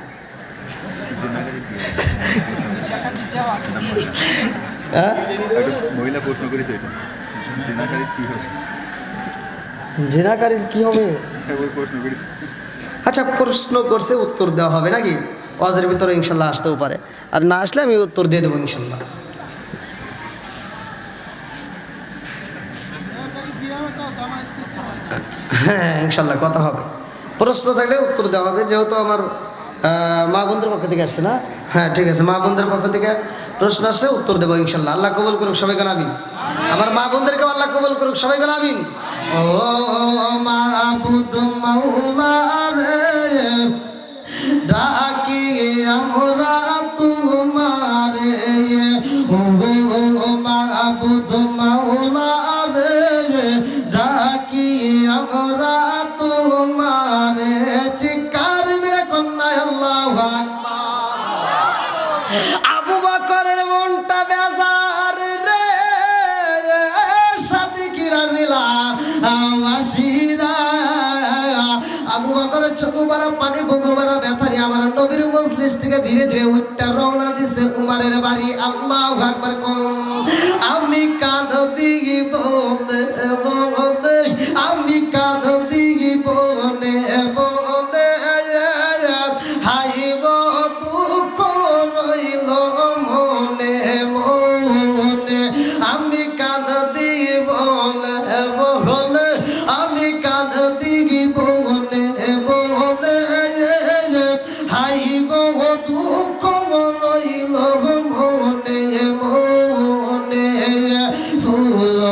জিনাকারীর কি হবে? আচ্ছা প্রশ্ন করছে, উত্তর দেওয়া হবে নাকি? ওদের ভিতরে ইনশাল্লাহ আসতেও পারে, আর না আসলে আমি উত্তর দিয়ে দেবো ইনশাল্লাহ। হ্যাঁ ইনশাল্লাহ কথা হবে, প্রশ্ন থাকলে উত্তর দেওয়া হবে। যেহেতু আমার মা বোনদের পক্ষ থেকে আসছে না? হ্যাঁ ঠিক আছে, মা বোনদের পক্ষ থেকে প্রশ্ন আসছে, উত্তর দেবো ইনশাল্লাহ। আল্লাহ কবুল করুক, সবাই গেল আমিন। আমার মা বোনদেরকেও আল্লাহ কবুল করুক, সবাই গেল আমিন। ও মাবুদ মাওলা রে, ডাকি আমরা তোমারে। ও মাবুদ মাওলা রে, ডাকি আমরা তোমারে। চিৎকার মেরে কন্যা আল্লাহু আকবার। আবু বকরের মনটা বেজার রে, সাথী কি রাজিলা ওয়াসিরা। আবু বকরের চোখ ভরা পানি, বুক ভরা ব্যথা নিয়ে আমার নবীর মজলিস থেকে ধীরে ধীরে উঠটা রওনা দিছে উমারের বাড়ি। আল্লাহু আকবার কোন। আমি কাঁদি বলে বলে, আমি কাঁদি বলে বলে, হাই গো দুঃখ রইল মনে মনে। আমি কাঁদি বলে বলে, আমি কাঁদি বলে বলে, হাই গো দুঃখ রইল মনে মনে। ফুল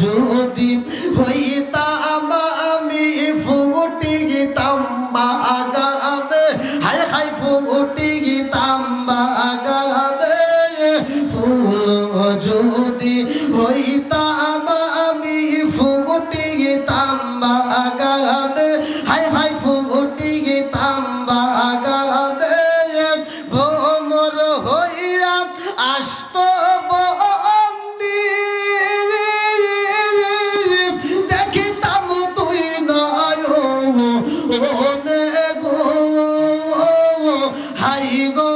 যদি হইতাম আমি ফুটি গিতাম বাগানে, হায় হায় ফুটি গিতাম বাগানে। ফুল যদি হইতাম আমি ফুটি গিতাম বাগানে, হায় হায় ফুটি গিতাম বাগানে। ভ্রমর হইয়া আসত বন্দি, দেখিতাম তুই নয়নে গো, হাই গো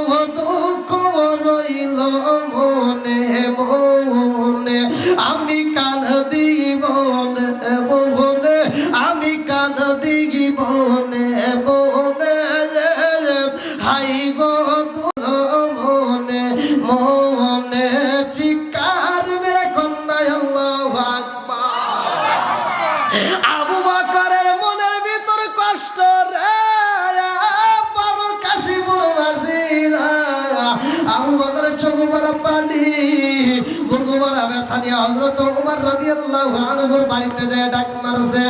আবু বকরের মনের ভিতর কষ্ট রে পারো কাশীপুর বাসীরা আবু বকরের চোখ ভরা পানি বুক ভরা ব্যথা নিয়ে হযরত ওমর রাদিয়াল্লাহু আনহুর বাড়িতে যায় ডাক মারছে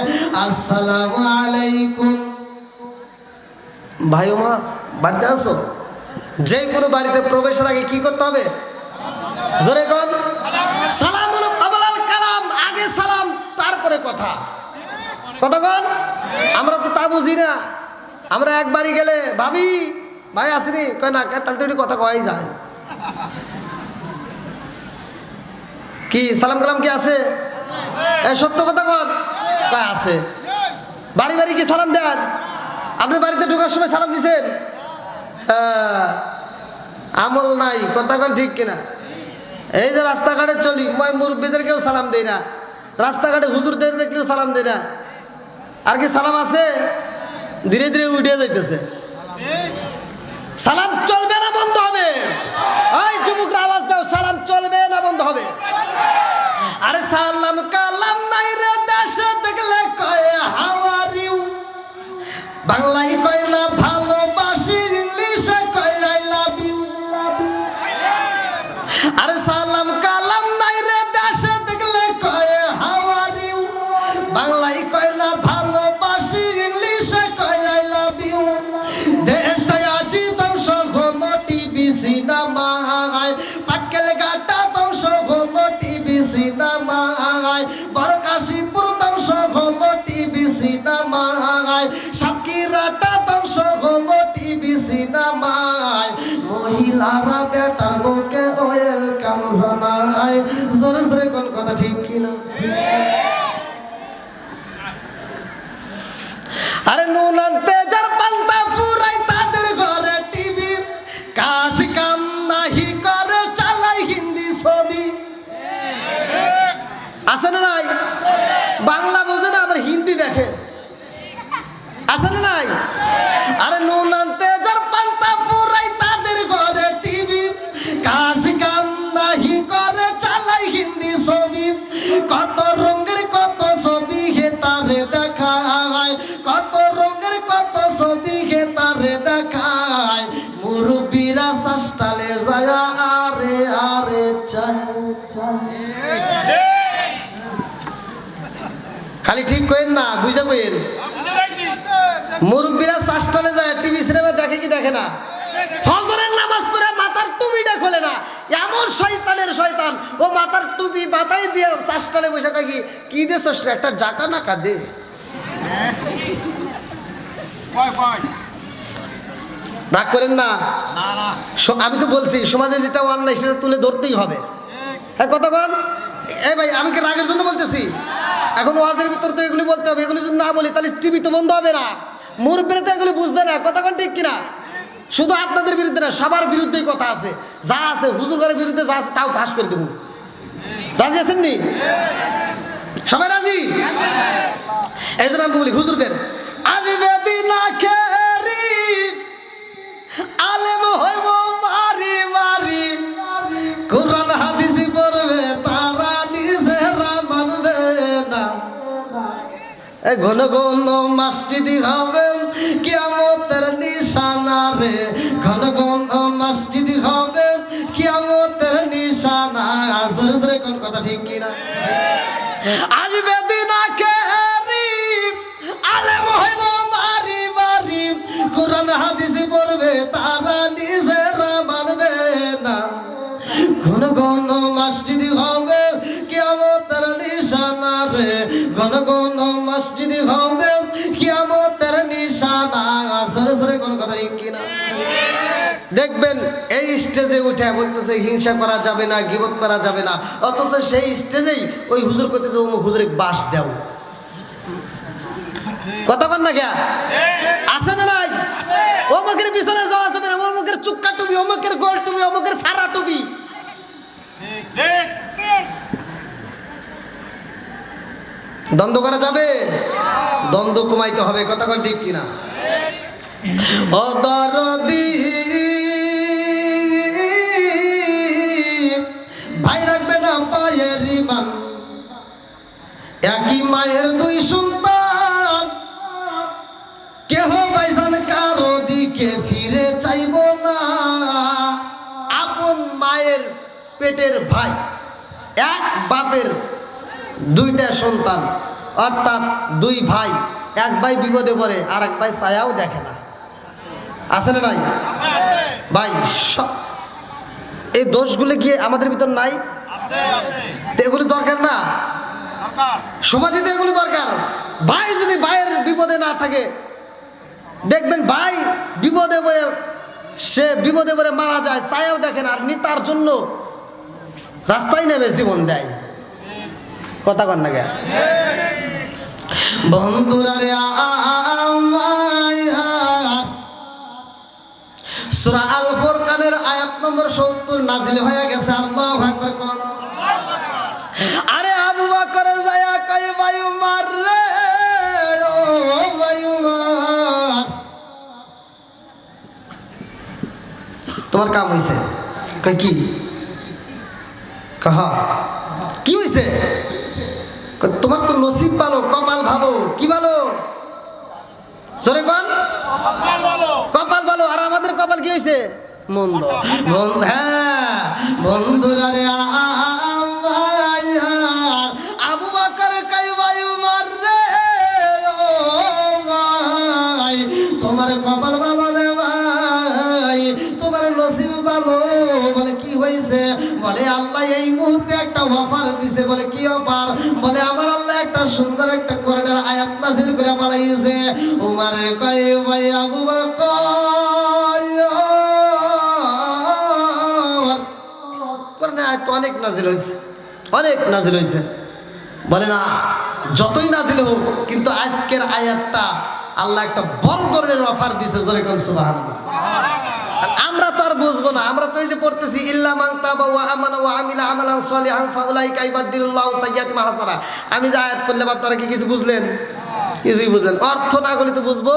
আসসালামু আলাইকুম। ভাই ওমর বাড়িতে আসো। যে কোনো বাড়িতে প্রবেশের আগে কি করতে হবে? জোরে কোন সালাম হলো আবলাল কালাম, আগে সালাম তারপরে কথা। কথা কোন? আমরা তো তা বুঝি না। আমরা একবারই গেলে ভাবি ভাই আসেনি কয় না, তাহলে তো কথা কয়াই যায়। কি সালাম কালাম কি আছে? সত্য কথা কোন? কয় আছে। বাড়ি বাড়ি কি সালাম দেন? আপনি বাড়িতে ঢোকার সময় সালাম দিছেন? আমল নাই। কথা কোন ঠিক কিনা? এই যে রাস্তাঘাটে চলি মুরব্বীদেরকেও সালাম দেই না, রাস্তাঘাটে হুজুরদের দেখলেও সালাম দেই না। আর কি সালাম আছে? ধীরে ধীরে উঠে যাইতেছে। সালাম চলবে না বন্ধ হবে? ওই যুবকরা আওয়াজ দাও, সালাম চলবে না বন্ধ হবে? আরে সালাম কালাম নাই রে দেশে দেখলে কয় হাউ আর ইউ, বাংলায় কয় না ভালোবাসি, ইংলিশে কয় আই লাভ ইউ। আরে সালাম কালাম নাই রে দেশে দেখলে কয় হাউ আর ইউ, বাংলায় কয় না ভালোবাসি, ইংলিশে কয় আই লাভ ইউ। দেশটায় আজি ধ্বংস হলো টিভি সিনেমায়, পাটকেল ঘাটা ধ্বংস হলো টিভি সিনেমায়, বড় কাশীপুর ধ্বংস হলো টিভি সিনেমায়, সাতক্ষীরাটা ধ্বংস হলো টিভি সিনেমায়। মহিলারা বেটার বউকে ওয়েলকাম জানায়। জোরে জোরে কোন কথা ঠিক কিনা? আরে নুন আনতে যার পান্তা ফুরাই তাদের ঘরে টিভি, কাজ কাম নাহি করে চালাই হিন্দি ছবি। আছে না নাই? বাংলা বোঝে না আবার হিন্দি দেখে। আছে না নাই? আরে নুন আনতে যার পান্তা ফুরাই তাদের ঘরে টিভি, কাজ কাম নাহি করে চালাই হিন্দি ছবি। কত রঙের কত ছবি হে তারে দেখায়, কত রঙের কত ছবি হে তারে দেখায়। মুরব্বীরা সাস্টালে যায় আরে আরে চায়। খালি ঠিক কইেন না, বুঝা কইেন। মুরব্বীরা সাস্টালে যায়, টিভি সিনেমা দেখে কি দেখে না? ফজরের নামাজ পড়ে মাথার টুপিটা খোলে না, এমন শয়তানের শয়তান। ও মাথার টুপি মাথায় দিয়ে সাস্টালে বসে কয় কি দে ষষ্ঠ একটা জাকা না কা দে। রাগ করেন না, আমি তো বলছি সমাজে যেটা অন্যায় সেটা তুলে ধরতেই হবে। হ্যাঁ কথা বল। এই ভাই আমি কি রাগের জন্য বলতেছি? এখন ওয়াজের ভিতর তো এগুলি বলতে হবে। এগুলি যদি না বলি তাহলে টিভি তো বন্ধ হবে না, মুরব্বীরা তো এগুলি বুঝবে না। কথা কোন ঠিক কিনা? শুধু আপনাদের বিরুদ্ধে না, সবার বিরুদ্ধেই কথা আছে। যা আছে হুজুর ঘরের বিরুদ্ধে যা আছে তাও ফাঁস করে দেবো। রাজি আছেন নি? সবাই রাজি? এই জন্য আমি বলি হুজুরদের আলেম হইব মারি মারি, কোরআন হাদিস পড়বে তারা নিজেরা মানবে না। ঘন ঘন মসজিদি হবে কিয়ামতের নিশানা রে, ঘন ঘন মসজিদি হবে কিয়ামতের নিশানা। জোরে জোরে কোন কথা ঠিক কিনা? আসবে দিন আখেরি আলেম হইব মারি মারি, কোরআন হাদিস পড়বে তারা নিজেরা মানবে না। ঘন ঘন মসজিদি হবে কিয়ামতের নিশানা রে, ঘন ঘন মসজিদি হবে কিয়ামতের নিশানা। সরে সরে কোন কথা ঠিক কিনা? দেখবেন এই স্টেজে উঠে বলতেছে হিংসা করা যাবে না, গীবত করা যাবে না, অথচ সেই স্টেজেই ওই হুজুর কইতেছে অমুক হুজুরে বাস দাও। কথা বল না কে? আছে না নাই? অমুকের পিছনে যাওয়া যাবে না, অমুকের চুক্কা টুপি, অমুকের গোল টুপি, অমুকের ফাড়া টুপি। দ্বন্দ্ব করা যাবে? দ্বন্দ্ব কমাইতে হবে। কথা কোন ঠিক কিনা? ও দরদি ভাই রাখবে না পায়ের ইমান, একই মায়ের দুই সন্তান, কেহ ভাইজান কারো দিকে ফিরে চাইব না। আপন মায়ের পেটের ভাই, এক বাপের দুইটা সন্তান, অর্থাৎ দুই ভাই। এক ভাই বিপদে পড়ে আর এক ভাই ছায়াও দেখে না, আছে না নাই ভাই? এই দোষগুলো কি আমাদের ভিতর নাই? এগুলো দরকার না? সমাজে তো এগুলো দরকার। ভাই যদি ভাইয়ের বিপদে না থাকে, দেখবেন ভাই বিপদে পড়ে, সে বিপদে পড়ে মারা যায়, ছায়াও দেখেন আর নি তার জন্য রাস্তায় নেমে জীবন দেয়। কথা কন না গে বন্ধুরা রে? সূরা আল ফুরকানের আয়াত নম্বর 70 নাজিল হয়ে গেছে। আল্লাহু আকবার কোন। আরে আবু বকর যায়া কই ভাই উমর রে, ও ভাই উমর, তোমার কাম হইছে? কই কি? কহা কি হইছে? তোমার তো নসিব ভালো, কপাল ভালো। কি ভালো? জোরে কোন। কপাল ভালো। আর আমাদের কপাল কি হইছে? মন্দ। হ্যাঁ বন্ধুরা রে, আবু বকর কই ভাই উমর রে, ও ভাই তোমার কপাল ভালো রে ভাই, তোমার নসিব ভালো। বলে কি হয়েছে? বলে আল্লাহ এই মুহূর্তে একটা অফার দিছে। বলে কি অফার? বলে আমার আল্লাহ একটা সুন্দর একটা কোরআনের আয়াত নাযিল করে পালাইছে। উমর কয় ভাই আবু বকর, কোরআনের আয়াত অনেক নাযিল হয়েছে, অনেক নাযিল হয়েছে। বলে না, যতই নাযিল হোক, কিন্তু আজকের আয়াতটা আল্লাহ একটা বড় ধরনের অফার দিছে। জোরে কোন সুবহানাল্লাহ। আমরা তো আর বুঝবো না, আমরা তো এই যে পড়তেছি ইল্লা মান তাবা ওয়া আমানা ওয়া আমিলা আমালান সলিহান ফাউলাইকা ইবাদদিলুল্লাহু সাইয়্যাতিহিম হাসানা। আমি যে আয়াত পড়লাম, আপনারা কি কিছু বুঝলেন? কিছুই বুঝলেন? অর্থ না করলে তো বুঝবো?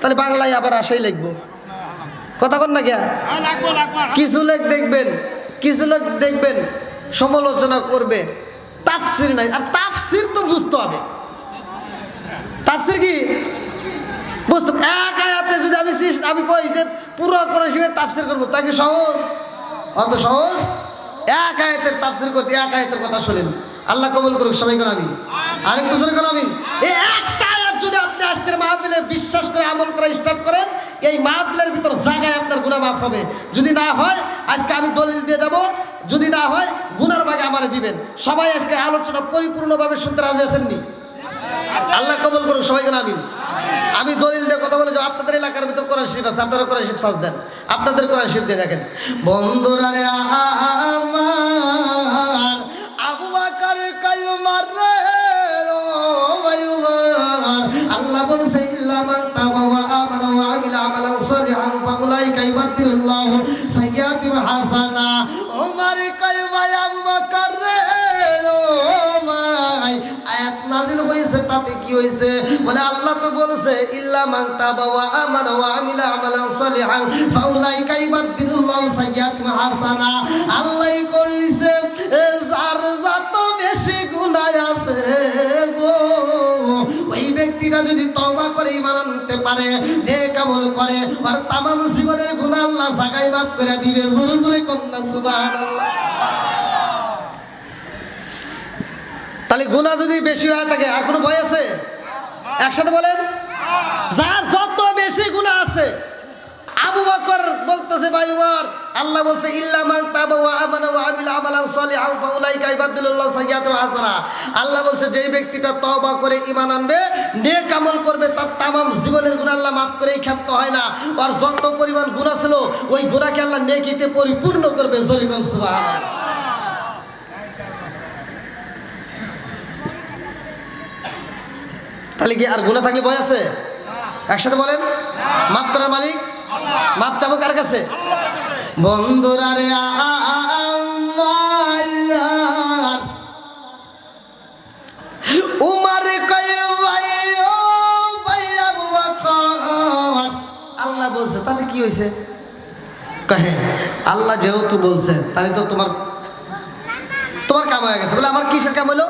তাহলে বাংলায় আবার আশাই লিখবো। কথা কন না গিয়া? কিছু লোক দেখবেন, কিছু লোক দেখবেন সমালোচনা করবে, তাফসির নাই। আর তাফসির তো বুঝতে হবে। তাফসির কি বুঝতে? এক আয়াতে যদি আমি কই যে পুরো কোরআন শরীফের তাফসির করবো, তা কি সহজ? অত সহজ? এক আয়াতের তাফসির করতে এক আয়াতের কথা শুনেন। আল্লাহ কবুল করুক সবাই কোন আমিন। আরেকটু জোরে কোন আমিন। এই একটা আয়াত যদি আপনি আজকের মাহফিলে বিশ্বাস করে আমল করা স্টার্ট করেন, এই মাহফিলের ভিতর জায়গায় আপনার গুনাহ মাফ হবে। যদি না হয় আজকে আমি দলিল দিয়ে যাব, যদি না হয় গুনার ভাগে আমারে দিবেন। সবাই আজকে আলোচনা পরিপূর্ণভাবে শুনতে রাজি আছেননি? আল্লাহ কবুল করুক সবাই কোন আমিন। আমি দলিল দিয়ে কথা বলে, আপনাদের এলাকার ভিতর কোরআন শরীফ আছে, আপনারা কোরআন শরীফ সাজ দেন, আপনাদের কোরআন শরীফ দিয়ে দেখেন। বন্ধুরা রে আমার, আবু বকর কয় উমর রে, ও ভাই উমর, আল্লাহ বলছে ইল্লা মান তাবা ওয়া আমানা ওয়া আমিলা আমালান সলিহান ফাউলাইকা ইবাদদিলুল্লাহু সাইয়্যাতিহিম হাসানা। উমর কয় ভাই আবু বকর রে, ও ভাই আয়াত নাযিল হয়েছে, তাতে কি হয়েছে? বলে আল্লাহ তো বলেছে ইল্লা মান তাবা ওয়া আমানা ওয়া আমিলা আমালান সলিহান ফাউলাইকা ইবাদদিলুল্লাহু সাইয়্যাতিহিম হাসানা। আল্লাহ কইছে যার যত বেশি গুনাহ আছে গো, ওই ব্যক্তিটা যদি তওবা করে ঈমান আনতে পারে, নেক আমল করে, আর তামাম জীবনের গুনাহ আল্লাহ জাগাই মাফ করে দিবে। জোরে জোরে কন্না সুবহানাল্লাহ। তাহলে গুনাহ যদি বেশি হয়ে থাকে আর কোনো ভয় আছে? একসাথে বলেন, যার যত বেশি গুনাহ আছে। আবু বকর বলতেছে ভাই উমর, আল্লাহ বলছে ইল্লা মান তাবা ওয়া আমানা ওয়া আমিলা আমালান সলিহান ফাউলাইকা ইবাদদিলুল্লাহু সাইয়্যাতিহিম হাসানা। আল্লাহ বলছে যেই ব্যক্তিটা তওবা করে ঈমান আনবে, নেক আমল করবে, তার তামাম জীবনের গুনাহ আল্লাহ মাফ করেই ক্ষান্ত হয় না। আর যত পরিমাণ গুনাহ ছিল ওই গুনাহকে আল্লাহ নেকিতে পরিপূর্ণ করবে। জোরে কোন সুবহানাল্লাহ। তাহলে কি আর গুনাহ থাকলে ভয় আছে? একসাথে বলেন, মাফ করার মালিক, মাপ চাবো কার কাছে? বন্ধুরা রে আমার, উমর কয় ভাই ও ভাই আবু বকর, আল্লাহ বলছে তাতে কি হয়েছে? কহে আল্লাহ যেহেতু বলছে তাহলে তো তোমার কাম হয়ে গেছে। বলে আমার কিসের কাম হলো?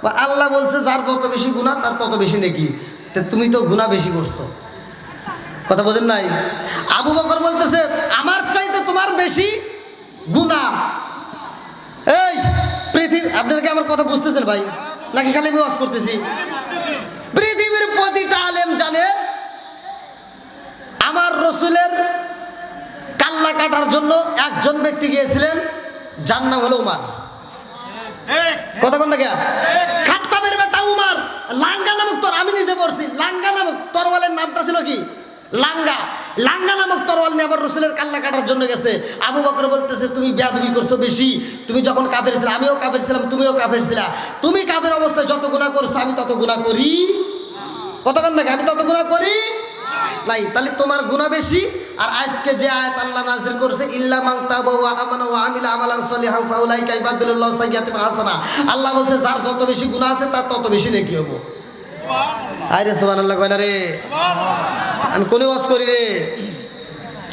বা আল্লাহ বলছে যার যত বেশি গুনাহ তার তত বেশি নেকি, তো তুমি তো গুনাহ বেশি করছো। কথা বোঝেন নাই? আবু বকর বলতেছে আমার চাইতে তোমার বেশি গুনাহ। এই পৃথিবী, আপনারা কি আমার কথা বুঝতেছেন ভাই, নাকি খালি আমি ওয়াজ করতেছি? পৃথিবীর প্রতিটা আলেম জানে আমার রসুলের কাল্লা কাটার জন্য একজন ব্যক্তি গিয়েছিলেন, যার নাম হলো উমার। কথা কোন না? খাত্তাবের বেটা উমার। লাঙ্গা নামক আমি নিজে পড়ছি, লাঙ্গা নামক তরওয়ালের নামটা ছিল কি? লাঙ্গা। লাঙ্গা নামক তরওয়াল নিয়ে আবার রসুলের কাল্লা কাটার জন্য গেছে। আবু বকর বলতেছে তুমি বেয়াদবি করছো বেশি, তুমি যখন কাফের ছিলে আমিও কাফের ছিলাম, তুমিও কাফের ছিলা, তুমি কাফের অবস্থায় যত গুনাহ করছো আমি তত গুনাহ করি। কতক্ষণ নাকি আমি তত গুনাহ করি নাই, তাহলে তোমার গুনাহ বেশি। আর আজকে যে আয়াত আল্লাহ নাযিল করছে ইল্লা মান তাবা ওয়া আমানা ওয়া আমিলা আমালান সলিহান ফাউলাইকা ইবাদুল্লাহ সাইয়্যাতিহিম হাসানা, আল্লাহ বলছে যার যত বেশি গুনাহ আছে তার তত বেশি নেকি হবে। আরে সুবহানাল্লাহ কয় না রে? আমি কোন ওয়াজ করি রে?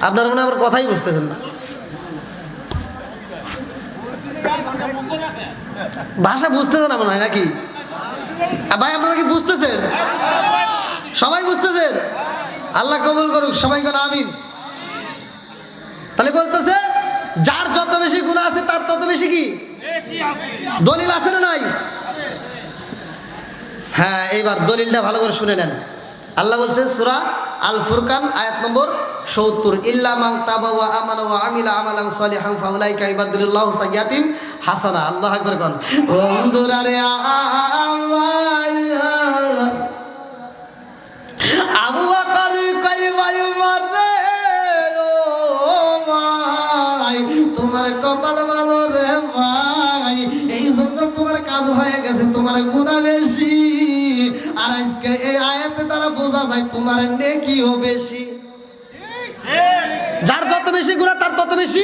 আপনারা মনে আমার কথাই বুঝতেছেন না, ভাষা বুঝতেছেন না মনে হয় নাকি? ভাই আপনারা কি বুঝতেছেন? সবাই বুঝতেছেন? আল্লাহ কবুল করুক, সবাই কোন আমিন। তাহলে বলতেছে যার যত বেশি গুনাহ আছে তার তত বেশি কি দলিল আছে না নাই? হ্যাঁ, এইবার দলিলটা ভালো করে শুনে নেন। আল্লাহ বলছে সূরা আল ফুরকান আয়াত নম্বর ৭০, ইল্লা মান তাবা ওয়া আমানা ওয়া আমিলা আমালান সলিহান ফাউলাইকা ইবাদুল্লাহ সাইয়্যাতিহিম হাসানা। আল্লাহু আকবার কোন বন্ধুরা রে। আবু বকর কই ভাই উমর রে, ও ভাই তোমার কপাল ভালো রে ভাই, এই জন্য তোমার কাজ হয়ে গেছে, তোমার গুনাহ বেশি। আর আজকে এই আয়াতে তারা বোঝা যায় তোমার নেকিও বেশি। যার যত বেশি গুনাহ তার তত বেশি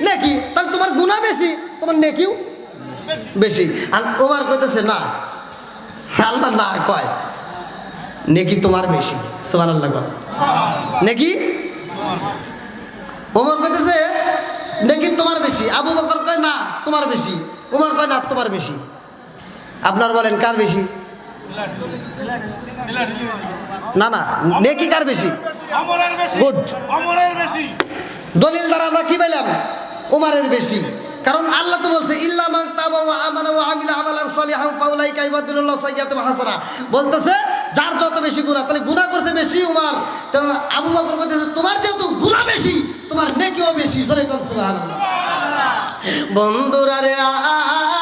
নেকি, তাহলে তোমার গুনাহ বেশি, তোমার নেকিও বেশি। আর ওমর কইতেছে না, আল্লাহ না কয় নেকি তোমার বেশি। সুবহানাল্লাহ বল, নেকি ওমর কইতেছে নেকি তোমার বেশি। আবু বকর কয় না তোমার বেশি, ওমর কয় না তোমার বেশি। আপনার বলেন কার বেশি? না না, নেকি কার বেশি? গুড। দলিল দ্বারা আমরা কি পাইলাম? উমারের বেশি। কারণ আল্লাহ তো বলছে ইল্লা মান তাবা ওয়া আমানা ওয়া আমিলা আমালান সলিহান ফাউলাইকা ইবাদুল্লাহ সাইয়্যাতিহিম হাসানা, বলতেছে যার যত বেশি গুনাহ, তাহলে গুনাহ করছে বেশি উমার। তো আবু বকর বলতেছে তোমার যেহেতু গুনাহ বেশি তোমার নেকিও বেশি। জোরে কোন সুবহানাল্লাহ। বন্ধুরা রে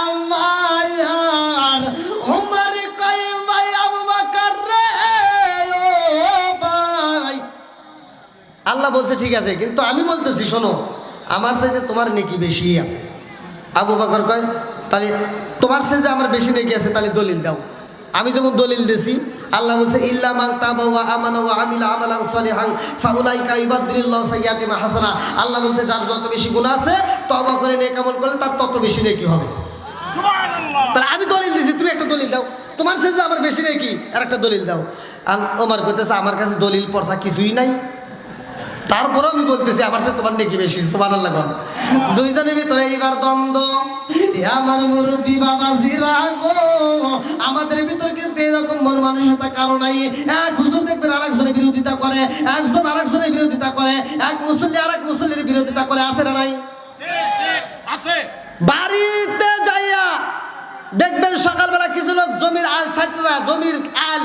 আমার উমর কই ভাই আবু বকর রে, ও ভাই আল্লাহ বলছে ঠিক আছে, কিন্তু আমি বলতেছি শোনো আমার চাইতে তোমার নেকি বেশি আছে। আবু বকর কয় তাহলে তোমার চাইতে আমার বেশি নেকি আছে, তাহলে দলিল দাও। আমি যেমন দলিল দিছি, আল্লাহ বলছে ইল্লা মান তাবা ওয়া আমানা ওয়া আমিলা আমালান সলিহান ফাউলাইকা ইবাদুল্লাহ সাইয়্যাতিহিম হাসানা, আল্লাহ বলছে যার যত বেশি গুনাহ আছে তওবা করে নেক আমল করলে তার তত বেশি নেকি হবে। সুবহানাল্লাহ। তাহলে আমি দলিল দিছি, তুমি একটা দলিল দাও, তোমার চাইতে আমার বেশি নেকি আর একটা দলিল দাও। আর ওমর কইতেছে আমার কাছে দলিল পড়ছা কিছুই নাই, তারপরেও আমি বলতেছি আমার সাথে তোমার নেকি বেশি। সুবহানাল্লাহ। দুইজনের ভিতরে এইবার দ্বন্দ্ব। আমার মুরব্বী বাবাজিরা গো, আমাদের ভিতর কিন্তু এরকম মন মানসিকতা কারো নাই। এক হুজুর দেখবেন আরেকজনের বিরোধিতা করে, একজন আরেকজনের বিরোধিতা করে, এক মুসল্লি আরেক মুসল্লির বিরোধিতা করে। আছে না নাই? আছে। বাড়িতে যাইয়া দেখবেন সকালবেলা কিছু লোক জমির আল ছাড়তে যায়, জমির আল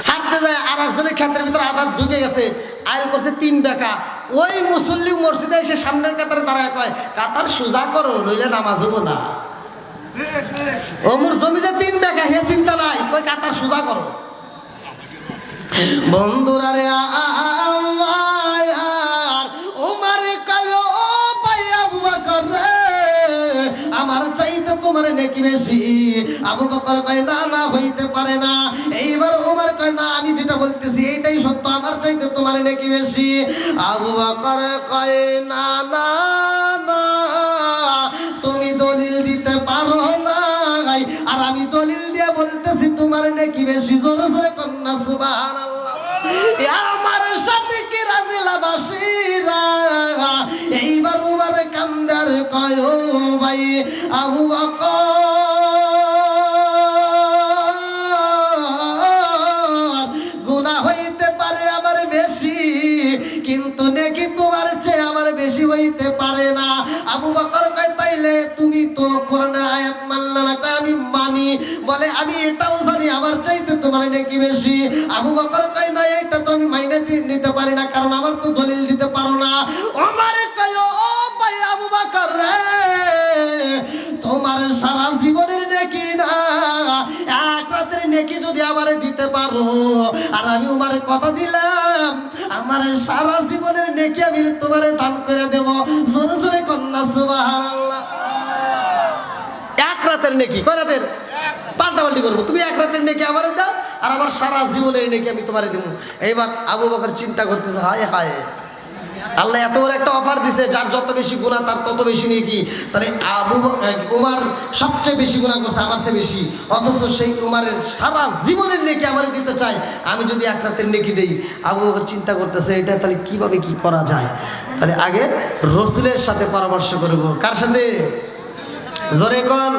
ছাড়তে যায়, আর একজনের ক্ষেত্রের ভিতরে আধার ঢুকে গেছে, আইল করছে 3 বেকা। ওই মুসল্লি মসজিদে এসে সামনের কাতারে দাঁড়ায় কয় কাতার সোজা করো নইলে নামাজ হবো না। ওমর জমি যে 3 বেকা হে চিন্তা নাই, কয় কাতার সোজা করো। বন্ধুরা রে আর ওমর কয় ও ভাই আবু বকর রে, আমার চাইতে তোমার নেকি বেশি। আবু বকর কয় না না হইতে পারে না। এইবার ওমর কয় না আমি যেটা বলতেছি এইটাই সত্য, আমার চাইতে তোমার নেকি বেশি। আবু বকর কয় না না না, তুমি দলিল দিতে পারো না, আর আমি দলিল দিয়ে বলতেছি তোমার নেকি বেশি। জোরে জোরে কন্যা সুবহানাল্লাহ। আমার সাথে কি রাজিলাবাসীরা এইবার উমর কান্দার কয় ও ভাই আবু বকর হইতে পারে না। আবু বকর কয় তাইলে তুমি তো কোরআনের আয়াত মানলে না। কয় আমি মানি। বলে আমি এটাও জানি আমার চাইতে তোমার নেকি বেশি। আবু বকর কয় না এটা তো আমি মাইনে নিতে পারি না, কারণ আমার তো দলিল দিতে পারো না। ওমর কয় ও ভাই আবু বকর রে, তোমার সারা জীবনের নেকি না, এক রাতের নেকি যদি আমারে দিতে পারো, আর আমি উমারে কথা দিলাম আমার সারা জীবনের নেকি আমি তোমারে দান করে দেব। জোরে জোরে কন্যা সুবহানাল্লাহ। এক রাতের নেকি, কয় রাতের? পাল্টাপাল্টি করবো। তুমি এক রাতের নেকি আমারে দাও, আর আমার সারা জীবনের নেকি আমি তোমারে দেবো। এইবার আবু বকর চিন্তা করতেছে, হায় হায়, আল্লাহ এত বড় একটা অফার দিছে, যার যত বেশি গুনাহ তার তত বেশি নেকি। তাহলে উমার সবচেয়ে বেশি গুনাহ করছে আমার চেয়ে বেশি, অথচ সেই উমারের সারা জীবনের নেকি আমারে দিতে চায়, আমি যদি এক রাতের নেকি দেই। আবু বকর চিন্তা করতেছে এটা তাহলে কিভাবে কি করা যায়। তাহলে আগে রসুলের সাথে পরামর্শ করব। কার সাথে? জোরে কোন।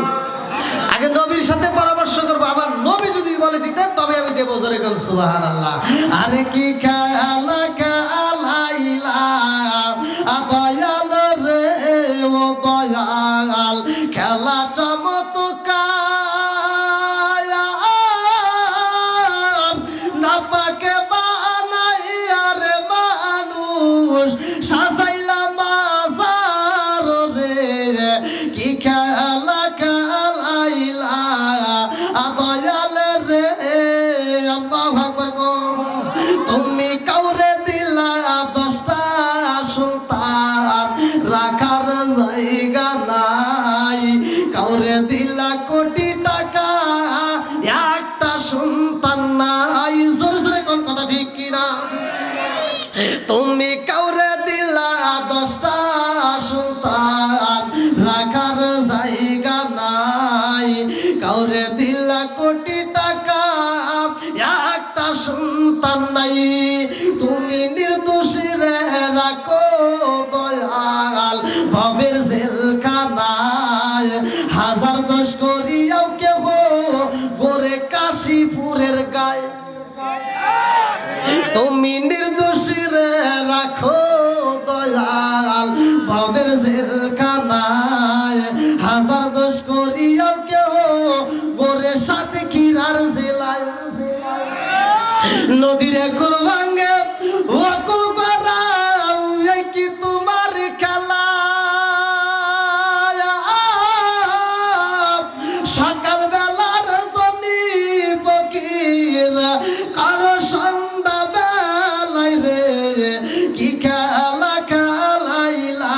আগে নবীর সাথে পরামর্শ করবো, আমার নবী যদি বলে দিতে তবে আমি দেবো। জোরে কোন সুবহানাল্লাহ। আরে কি খালা খালাইলা দয়াল রে ও দয়াল, খেলা চমৎকার না পাকে বানাইয়া রে মানুষ সাজাইলা মাজার রে, কি খেলা খালাইলা দয়াল রে। আল্লাহু আকবার। তুমি কাউরে দিলা 10টা সন্তান, রাখার জায়গা নাই, কাউরে দিলা কোটি টাকা, একটা সন্তান নাই। জোরে জোরে কোন কথা ঠিক কিনা? তুমি কাউরে দিলা 10টা সন্তান, রাখার জায়গা নাই, কাউরে দিলা কোটি টাকা, একটা সন্তান নাই। তুমি নির্দোষী রে রাখো দয়াল ভবের জেলখানায়, হাজার দোষ করিয়াও কেহ গোরে কাশীপুরের গায়ে। তুমি নির্দোষী রে রাখো দয়াল ভবের জেলখানায়, হাজার দোষ করিয়াও কেহ গোরে সাথে খিরার জেলায়। নদীর কুল ভাঙে ওকুল করাও, কি তোমার খেলা? সকাল বেলার ধনী ফকির কারো সন্ধ্যা বেলায় রে, কি খেলা খেলাইলা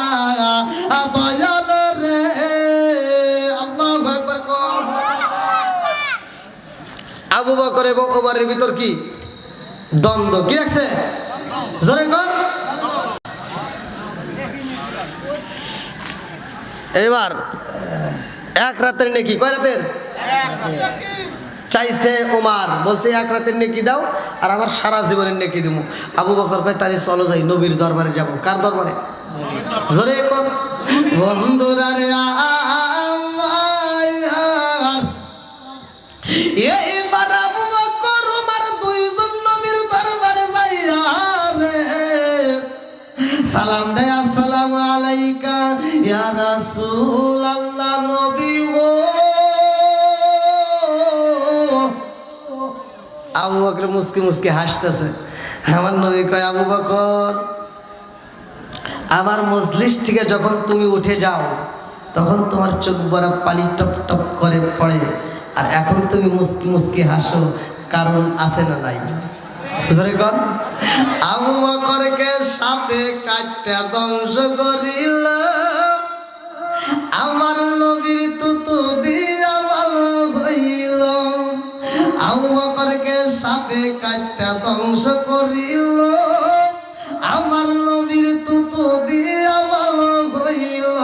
দয়াল রে। আল্লাহু আকবার। আবু বকর এবং ওমরের ভিতর কি দ্বন্দ্ব, কি আছে? জোরে কোন। এবার এক রাতের নেকি, কয় রাতের চাইছে ওমর, বলছে এক রাতের নেকি দাও আর আমার সারা জীবনের নেকি দিব। আবু বকর কয় তাহলে চলো যাই, নবীর দরবারে যাব। কার দরবারে? জোরে কোন। বন্ধুরা রে এইবার আবু বকর ওমর দুইজন নবীর দরবারে যাইয়া রে সালাম দেয়, আসসালামু আলাইকা ইয়া রাসূলুল্লাহ। নবী গো। আবু বকর মুস্কি মুস্কি হাসতেছে। আমার নবী কয় আবু বকর, আমার মজলিস থেকে যখন তুমি উঠে যাও তখন তোমার চোখ বড় পানি টপ টপ করে পড়ে, আর এখন তুমি মুস্কি মুস্কি হাসো, কারণ আছে না নাই? জোরে কোন। আবু বকরকে সাপে কাটটা ধ্বংস করিল, আমার নবীর তুতু দিয়া ভালো হইল। আবু বকরকে সাপে কাটটা ধ্বংস করিল, আমার নবীর তুতু দিয়া ভালো হইল।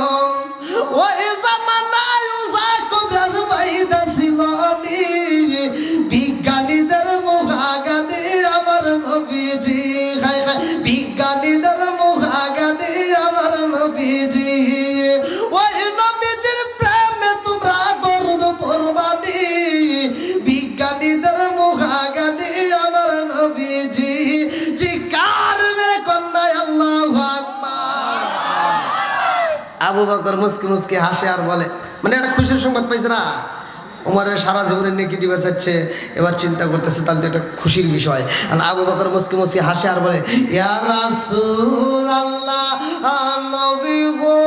ওই জামানায় উজা কবিরাজ বাইদা ছিল নি, বিজ্ঞানীদের মুখাগানি আমার নবীজি। খাই খাই বিজ্ঞানীদের মুখাগানি আমার নবীজি। ওই নবীজির প্রেমে তোমরা দরুদ পড়বানি, বিজ্ঞানীদের মুখাগানি আমার নবীজি। জিকার মেরে কন্যা আল্লাহু আকবার। আবু বকর মুস্কি মুস্কি হাসে আর বলে, মানে একটা খুশির সংবাদ পাইছে না, উমরের সারা জীবনের নেকি দিবার চাচ্ছে, এবার চিন্তা করতেছে, তাহলে তো একটা খুশির বিষয়। আর আবু বকর মুস্কি মুস্কি হাসে আর বলে, ইয়া রাসূলুল্লাহ, নবী গো,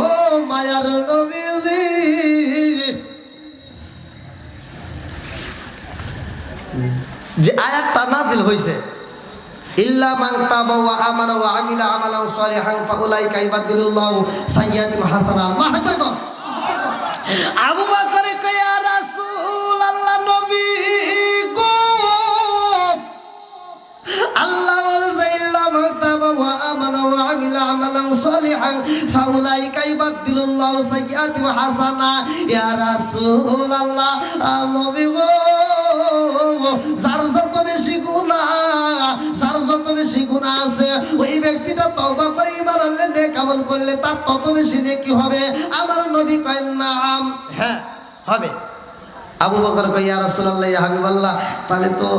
ও মায়ার নবীজি, যে আয়াতটা নাজিল হইছে, ইল্লা মান তাবা ওয়া আমানা ওয়া আমিলা আমালান সালিহান ফাউলাইকা ইবাদদিলুল্লাহু সাইয়্যাতিহিম হাসানাত। আল্লাহু আকবার। কোন আবু বকর কয়, ইয়া রাসূলুল্লাহ, নবী গো, আল্লাহ বলেছে ইল্লা মান তাবা ওয়া আমানা ওয়া আমিলা আমালান সালিহান ফাউলাইকা ইবাদদিলুল্লাহু সাইয়্যাতিহিম হাসানাত। ইয়া রাসূলুল্লাহ, নবী গো, যার যত বেশি গুনাহ, যার যত বেশি গুনাহ আছে, ওই ব্যক্তিটা তওবা করে ঈমান আনলে, নেক আমল করলে তার তত বেশি নেকি হবে। আমার নবী কয়, নাম, হ্যাঁ হবে। আবু বকর কয়, ইয়া রাসূলুল্লাহ, ইয়া হাবিবাল্লাহ, তাহলে তো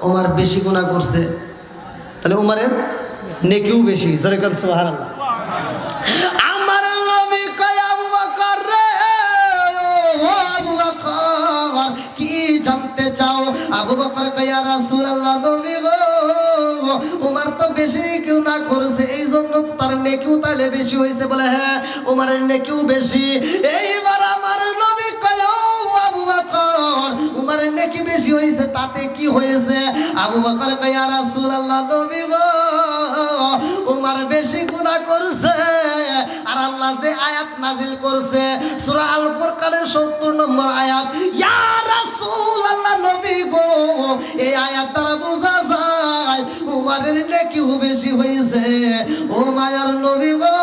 ওমর বেশি গুনাহ করছে, তাহলে ওমরের নেকিও বেশি। জোরে কোন সুবহানাল্লাহ। আমার নবী কয়, আবু বকর রে, ও আবু বকর, কি জানতে চাও? আবু বকর কয়, ইয়া রাসূলুল্লাহ, নবী গো, ওমর তো বেশি কেউ না করছে, এই জন্য তার নেকিও তাহলে বেশি হয়েছে। বলে, হ্যাঁ, ওমরের নেকিও বেশি। এইবার আমার নবী কয়, ও আবু বকর, ওমরের নেকি বেশি হয়েছে, তাতে কি হয়েছে? আবু বকর কয়, ইয়া রাসূলুল্লাহ, নবী গো, ওমর বেশি গুনাহ করছে, আর আল্লাহ যে আয়াত নাজিল করছে সূরা আল ফুরকানের 70 নম্বর আয়াত, ইয়া রাসূলুল্লাহ, নবী গো, এই আয়াত দ্বারা বোঝা যায় উমরের নেকি বেশি হয়েছে। ও মায়ার নবী গো,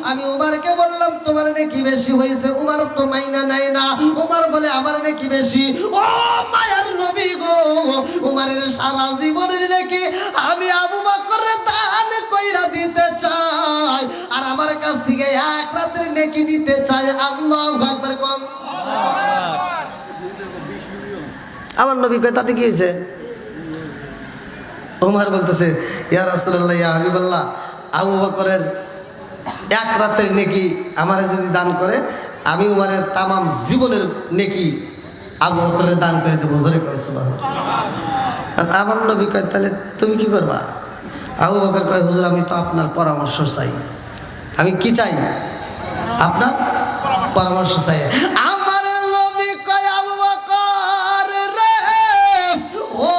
আমি উমরকে বললাম তোমার নেকি বেশি হয়েছে, উমর তো মাইনা নাই না, উমর বলে আমার নেকি বেশি। ও মায়ার নবী গো, উমরের সারা জীবনের নেকি আমি আবু বকরের দান কইরা দিতে চাই, আর আমার কাছ থেকে এক রাতের নেকি নিতে চাই। আল্লাহু আকবার। কোন আমার নবী কয়, তাতে কি হয়েছে? ওমর বলতেছে, ইয়া রাসূলুল্লাহ, ইয়া হাবিবাল্লাহ, আবু বকরের এক রাতের নেকি আমারে যদি দান করে, আমি উমরের তামাম জীবনের নেকি আবু বকরের দান করে দেবো। জোরে কোন সুবহানাল্লাহ। আমার নবী কয়, তাহলে তুমি কি করবা? আবু বকর কয়, হুজুর, আমি তো আপনার পরামর্শ চাই। আমি কি চাই? আপনার পরামর্শ চাই। আমার নবী কয়, আবু বকর রে, ও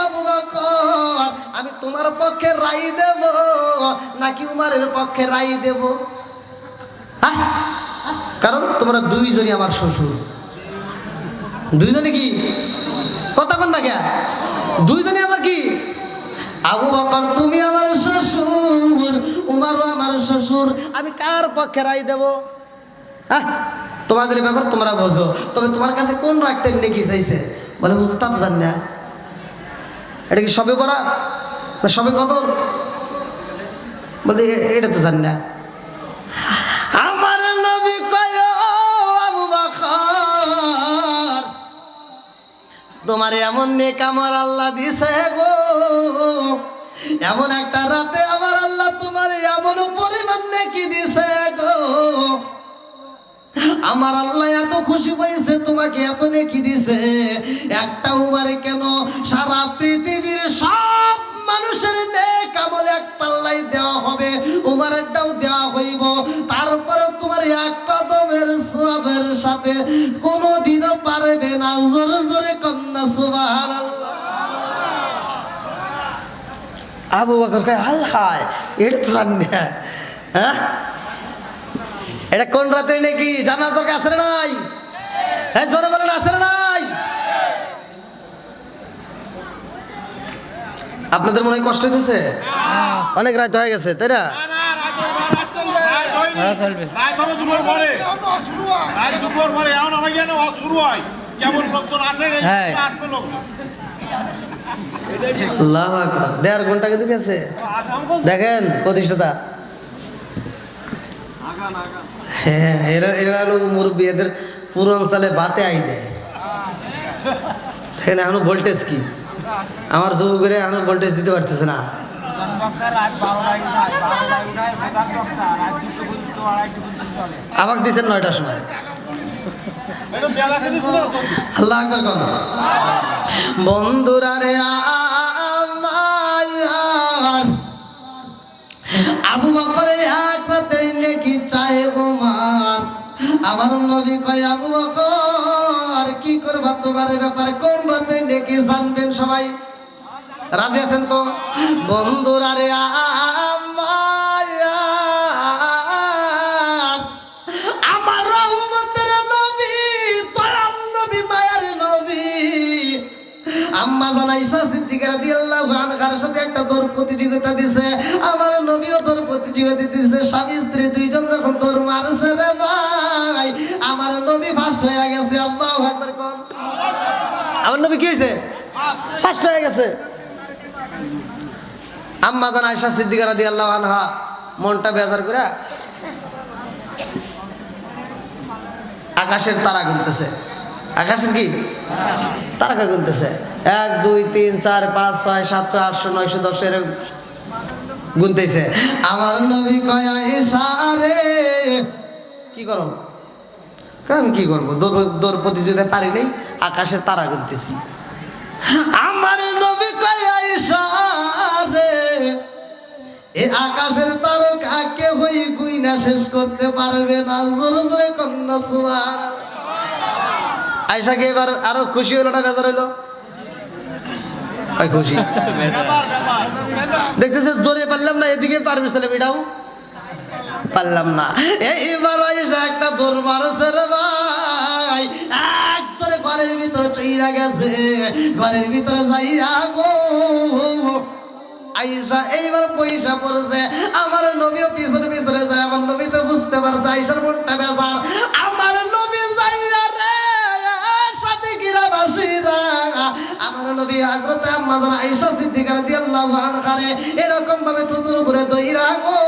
আবু বকর, আমি তোমার পক্ষে রায় দেব নাকি উমরের পক্ষে রায় দেব? কারণ তোমরা দুইজনই আমার শ্বশুর। দুইজনে কি কথা কন না কে? দুইজনে আমার কি? আবু বকর তুমি আমার শ্বশুর, উমরও আমার শ্বশুর, আমি কার পক্ষে রায় দেব? তোমাদের ব্যাপার তোমরা বোঝো। তবে তোমার কাছে কোন রাখতে নেকি চাইছে? বলে, হুজুর, তা তো জানি না। এটা কি সবে বরাত না সবে কদর? বলতে এটা তো জানি না। আমার নবী কয়, আবু বকর, তোমার এমন নেক আমার আল্লাহ দিছে গো, এমন একটা রাতে আমার আল্লাহ তোমার এমন পরিমাণ নেকি দিছে গো, আমার আল্লাহ এত খুশি হয়েছে, তোমাকে এত নেকি দিছে। একটা উমারে কেন, সারা পৃথিবীর সব মানুষের নেক আমল এক পাল্লাই দেওয়া হবে, উমারেরটাও দেওয়া হইব। তারপরে তোমার এক কদমের সওয়াবের সাথে কোনোদিনও পারবে না। জোরে জোরে কন্যা সুবহানাল্লাহ। আবু বকর কয়, হায় হায়, এটা তো জানি না। হ্যাঁ, এটা কোন রাতে নাকি জানার দরকার আছে না নাই? হ্যাঁ, জোরে বলেন, আছে না নাই? আপনাদের মনে হয় কষ্ট হইতেছে? অনেক রাত হয়ে গেছে, তাই না? আল্লাহু আকবার। 1.5 ঘন্টা কিন্তু গেছে। দেখেন প্রতিষ্ঠাতা, হ্যাঁ, এরা মুরব্বী, এদের পুরো অঞ্চলে বাতে আই দেয়। দেখেন এখনো ভোল্টেজ কি, আমার যুবকেরা এখনো ভোল্টেজ দিতে পারতেছে না। আমাকে দিচ্ছেন 9টার সময়। আল্লাহ আকবার কম। বন্ধুরা রে আমার আবু বকরের এক রাতের নেকি চায় ওমর। আমার নবী কয় আবু বকর কি করবা তোমার ব্যাপার, কোন রাতে নেকি জানবেন সবাই? রাজি আছেন তো? বন্ধুরা রে আমার রহমতের নবী, দয়াল নবী, মায়ার নবী আম্মা জান আয়েশা সিদ্দিকা রাদিয়াল্লাহু আনহার সাথে একটা দৌড় প্রতিযোগিতা দিছে। আমার নবীও দৌড় প্রতিযোগিতা দিছে। স্বামী স্ত্রী দুইজন যখন দৌড় মারছে রে ভাই, আমার নবী ফার্স্ট হয়ে গেছে। আল্লাহু আকবার কোন। আমার নবী কি হয়েছে? ফার্স্ট হয়ে গেছে। আম্মা জান আয়েশা সিদ্দিকা রাদিয়াল্লাহু আনহা মনটা বেজার করে আকাশের তারা গুনতেছে। আকাশের কি তারকা গুনতেছে? 1 2 3 4 5 6 7 8 9 10 এর গুনতেছে। আমার নবী কয় আয়েশা রে কি করো? আমি কি করবো, দৌড় প্রতিযোগিতা পারি নাই, আকাশের তারা গুনতেছি। আমার নবী কয় আয়েশা রে এই আকাশের তারকা কে হই গুইনা শেষ করতে পারবে না। জোরে জোরে কন্যা সুবহানাল্লাহ। আয়েশাকে এবার আরো খুশি হলো না বেজার হইলো? কয় খুশি? দেখতেছে জোরে পারলাম না, এদিকে পারবি সালে এটাও পারলাম না। এইবার আয়েশা একটা দৌড় মারছে রে ভাই, একদরে ঘরের ভিতরে চইরা গেছে। ঘরের ভিতরে যাইয়া গো আয়েশা এইবার পয়সা পড়েছে। আমার নবীও পিছনে পিছনে যায়। আমার নবী তো বুঝতে পারছে আয়েশার মনটা বেজার। আমার নবী যাইয়া রে সাথে গিরাবাসীরা আমার নবী হযরত আম্মা জান আয়েশা সিদ্দিকা রাদিয়াল্লাহু আনহা এরকম ভাবে থুতুর উপরে দইরা গো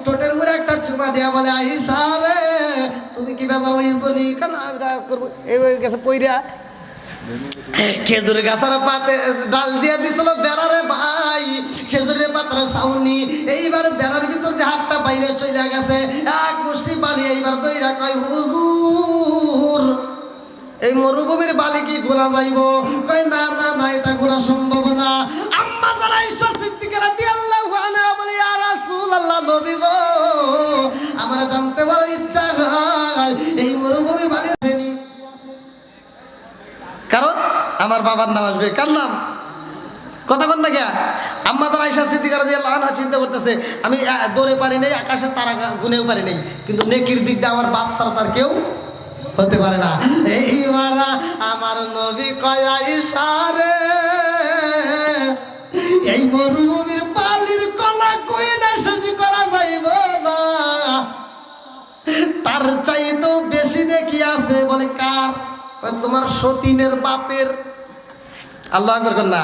ঠোঁটের উপরে একটা চুমা দিয়া বলে আয়েশা রে তুমি কি বেজার হইছো নি? কেন আমি রাগ করব? এই গেছে পইরা খেজুর গাছের পাতে ডাল দিয়ে দিছিল বেড়ারে ভাই, খেজুরের পাতার ছাউনি। এইবার বেড়ার ভিতর দিয়ে হাতটা বাইরে চলে গেছে। এক মুষ্টি বালি এইবার দইরা কয় হুজুর এই মরুভূমির বালি কি ঘোরা যাইব? কয় না না না, এটা ঘোরা সম্ভব না। আম্মা জান আয়েশা সিদ্দিকা রাদিয়াল্লাহু আনহা বলে ইয়া রাসূলুল্লাহ, নবী গো আমার জানতে বড় ইচ্ছা হয় এই মরুভূমি বালি আছেনি? কারণ আমার বাবার নাম আসবে। কার নাম? কথা কন না কে? আম্মা জান আয়েশা সিদ্দিকা রাদিয়াল্লাহু আনহা চিন্তা করতেছে আমি দৌড়ে পারি নাই, আকাশের তারা গুনেও পারি নাই, কিন্তু নেকির দিক দিয়ে আমার বাপ ছাড়া তার কেউ হতে পারে না। এইবার আমার নবী কয় আয়েশা রে এই মরুভূমির বালির কণা কই না শেষ করা যাইব না, তার চাইতেও বেশি নেকি আছে। বলে কার? তোমার সতীনের বাপের। আল্লাহু আকবার কর না।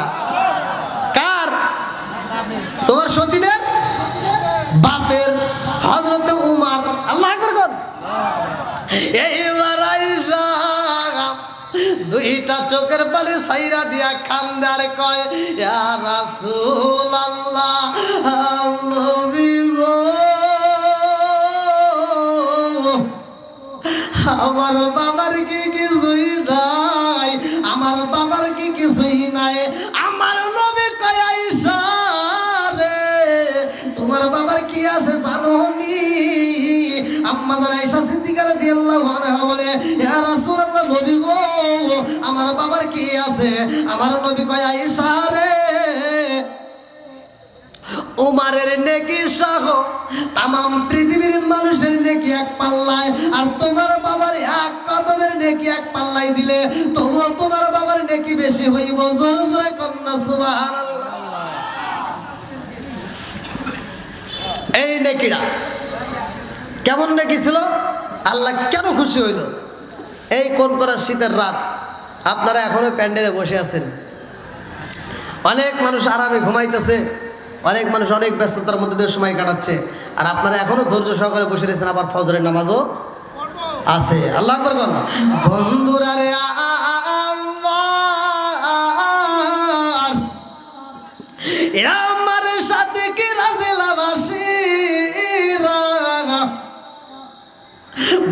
কার? তোমার সতীনের বাপের হযরত উমর। আল্লাহু আকবার কর। এইবার আয়েশা দুইটা চোখের পানি ছাইরা দিয়া কান্দার কয় ইয়া রাসূলুল্লাহ, নবী গো আমার বাবার কি কিছুই নাই, আমার বাবার কি কিছুই নাই। আমার নবী কয় আয়েশা রে তোমার বাবার কি আছে জানো নি? আম্মা জান আয়েশা সিদ্দিকা রাদিয়াল্লাহু আনহা বলে ইয়া রাসূলুল্লাহ, নবী গো আমার বাবার কি আছে? আমার নবী কয় আয়েশা রে উমারের নেকি সহ তামাম পৃথিবীর মানুষের নেকি এক পাল্লায়, আর তোমার বাবার এক কদমের নেকি এক পাল্লায় দিলে তবুও তোমার বাবার নেকি বেশি হইব। জোরে জোরে কন্যা সুবহানাল্লাহ। এই নেকিটা কেমন নেকি ছিল? আল্লাহ কেন খুশি হইল? এই কোন করা শীতের রাত আপনারা এখনো প্যান্ডেলে বসে আছেন, অনেক মানুষ আরামে ঘুমাইতেছে, অনেক মানুষ অনেক ব্যস্ততার মধ্যে দিয়ে সময় কাটাচ্ছে, আর আপনারা এখনো ধৈর্য সহকারে বসে রয়েছেন, আবার ফজরের নামাজও আছে। আল্লাহ আকবার বলুন। বন্ধুরা রে আমার সাথে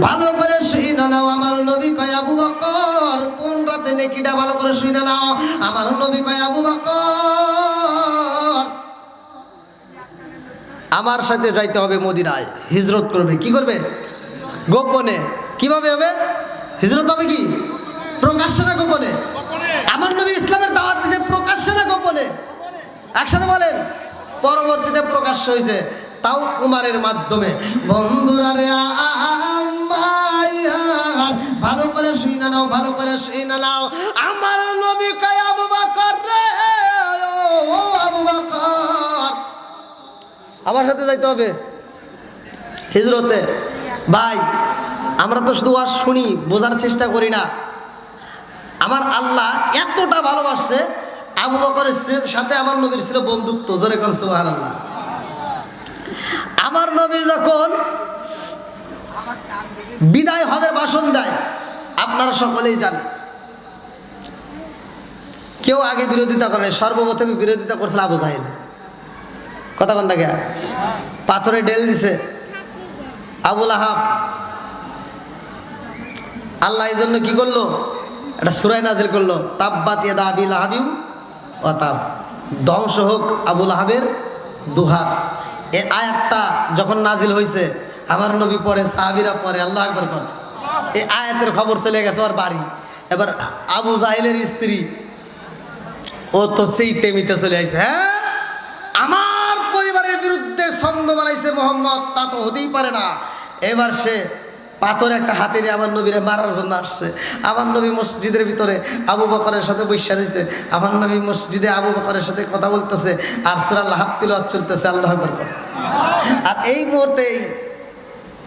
ভালো করে শুনে নাও, আমার নবী কয় আবু বকর কোন রাতে নেকিটা ভালো করে শুনে নাও। আমার নবী কয় আবু বকর আমার সাথে যাইতে হবে মদিনায়, হিজরত করবে। কি করবে? গোপনে। কিভাবে হবে হিজরত? হবে কি প্রকাশ্যে না গোপনে? আমার নবী ইসলামের দাওয়াত দিয়েছে প্রকাশ্যে না গোপনে? একসাথে বলেন। পরবর্তীতে প্রকাশ্য হয়েছে, তাও উমারের মাধ্যমে। বন্ধুরা রে ভালো করে শুনে নাও, ভালো করে শুনে নাও। আমার নবী কয় আবু বকর রে, ও আবু বকর আমার সাথে যাইতে হবে হিজরতে। ভাই আমরা তো শুধু ওয়াজ শুনি, বোঝার চেষ্টা করি না। আমার আল্লাহ এতটা ভালোবাসছে, আবু বকরের সাথে আমার নবীর ছিল বন্ধুত্ব। জোরে কোন সুবহানাল্লাহ। আমার নবী যখন বিদায় হজের ভাষণ দেয়, আপনারা সকলেই জানেন, কেউ আগে বিরোধিতা করে। সর্বপ্রথমে বিরোধিতা করছিল আবু জাহেল। কথা কোনটা গে? পাথরে ডেল দিছে আবু লাহাব। আল্লাহ এই জন্য কি করলো? একটা সূরা নাজিল করলো, তাব্বাত ইয়াদা আবি লাহাবিউ ওয়া তাব, ধ্বংস হোক আবু লাহাবের দুহাত। এই আয়াতটা যখন নাজিল হয়েছে, আমার নবী পরে, সাহাবীরা পরে, আল্লাহু আকবার কর। এই আয়াতের খবর চলে গেছে ওর বাড়ি। এবার আবু জাহেলের স্ত্রী ও তো সেই তেমিতে চলে আসছে। হ্যাঁ, আমার পরিবারের বিরুদ্ধে ছন্দ বানাইছে মোহাম্মদ, তা তো হতেই পারে না। এবার সে পাথর একটা হাতে নিয়ে আমার নবীরে মারার জন্য আসছে। আমার নবী মসজিদের ভিতরে আবু বকরের সাথে বৈশা রয়েছে। আমার নবী মসজিদে আবু বকরের সাথে কথা বলতেছে, আর সূরা লাহাব তিলাওয়াত চলতেছে। আল্লাহু আকবার। আর এই মুহূর্তে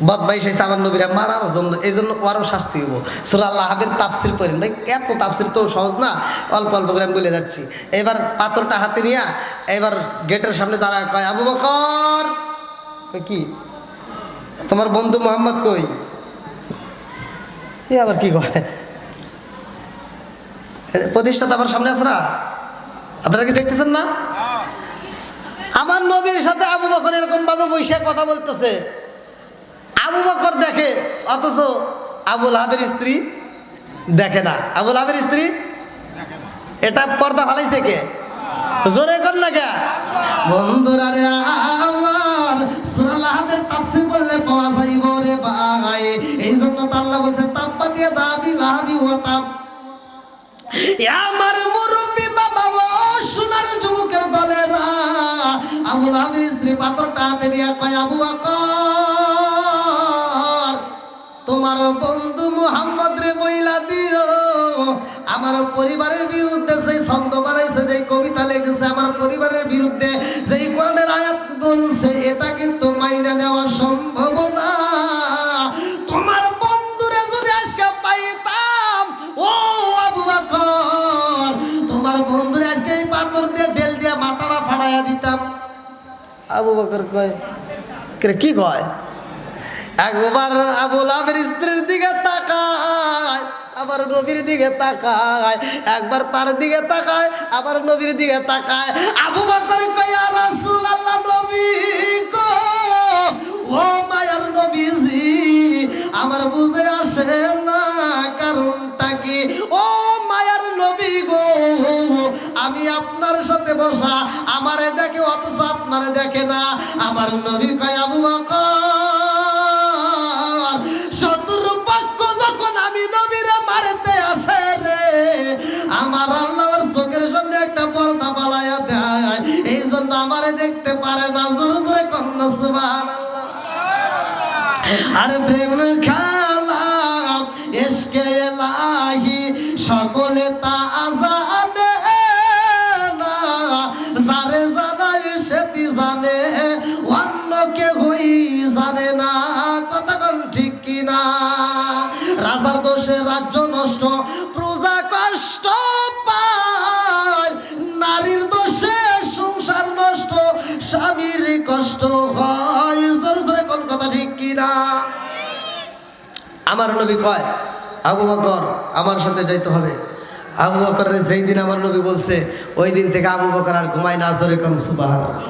বদমাইশ হয়েছে আমার নবীরা মারার জন্য। এই জন্য ওরও শাস্তি হবো। সূরা লাহাবের তাফসির পড়েন ভাই, এত তাফসির তো সহজ না, অল্প অল্প করে আমি বলে যাচ্ছি। এবার পাথরটা হাতে নিয়ে এবার গেটের সামনে দাঁড়ায়, কয় আবু বকর, কি তোমার বন্ধু মোহাম্মদ কই? এ আবার কি কয়? প্রতিষ্ঠাতা আমার সামনে আছে না, আপনারা কি দেখতেছেন না? আমার নবীর সাথে আবু বকর এরকম ভাবে বৈশা কথা বলতেছে। আবু বকর দেখে, অথচ আবু লাহাবের স্ত্রী দেখে না। আবু লাহাবের স্ত্রী এটা পর্দা ফালাইছে কে? জোরে কর না কে? বন্ধুরা রে আমার, সূরা লাহাবের তাফসীর পড়লে পাওয়া যাইব রে ভাই। এই জন্য তো আল্লাহ বলেছে তাব্বাত ইয়াদা আবি লাহাবি ওয়া তাব। আমার মুরব্বি বাবা ও সোনার যুবকের দলেরা, আবু লাহাবের স্ত্রী পাথরটা হাতে নিয়ে কয় আবু বকর, তোমার বন্ধু মুহাম্মদ রে বইলা দিও, আমার পরিবারের বিরুদ্ধে যেই ছন্দ বানাইছে, যেই কবিতা লিখেছে, আমার পরিবারের বিরুদ্ধে যেই কোরআনের আয়াত বলছে, এটা কিন্তু মাইনা নেওয়া সম্ভব না। তোমার বন্ধুরে যদি আজকে পাইতাম, ও আবু বকর, তোমার বন্ধুরে আজকে এই পাথর দিয়ে ঢেল দিয়ে মাথাটা ফাড়াইয়া দিতাম। আবু বকর কয়, কি কয়? একবার আবু লাহাবের স্ত্রীর দিকে তাকায়, আবার নবীর দিকে তাকায়, একবার তার দিকে তাকায়, আবার নবীর দিকে তাকায়। আবু বকর কয়, ইয়া রাসূলুল্লাহ, নবী গো, ও মায়ার নবীজি, আমার বুঝে আসে না কারণটা কি। ও মায়ার নবী গো, আমি আপনার সাথে বসা, আমারে দেখে অথচ আপনারে দেখে না। আমার নবী কয়, আবু বকর, শত্রুপক্ষ যখন আমি নবীরে মারতে আসে রে, আমার আল্লাহর চোখের সামনে একটা পর্দা পালাইয়া দেয়, এই জন্য আমারে দেখতে পারে না। জোরে জোরে কন্যা সুবহানাল্লাহ। আরে প্রেম খেলা ইশকে ইলাহি সকলে তা জানে না, যারে জানাই সেটি জানে, অন্য কেউই জানে না। কথা কোন ঠিক কিনা? রাজার দোষে রাজ্য নষ্ট, প্রজা কষ্ট পায়, নারীর দোষে সংসার নষ্ট, স্বামীর কষ্ট হয়। জোরে জোরে কোন কথা ঠিক কিনা? আমার নবী কয়, আবু বকর আমার সাথে যাইতে হবে। আবু বকরের যেই দিন আমার নবী বলছে, ওই দিন থেকে আবু বকর আর ঘুমায় না। জোরে কোন সুবহানাল্লাহ।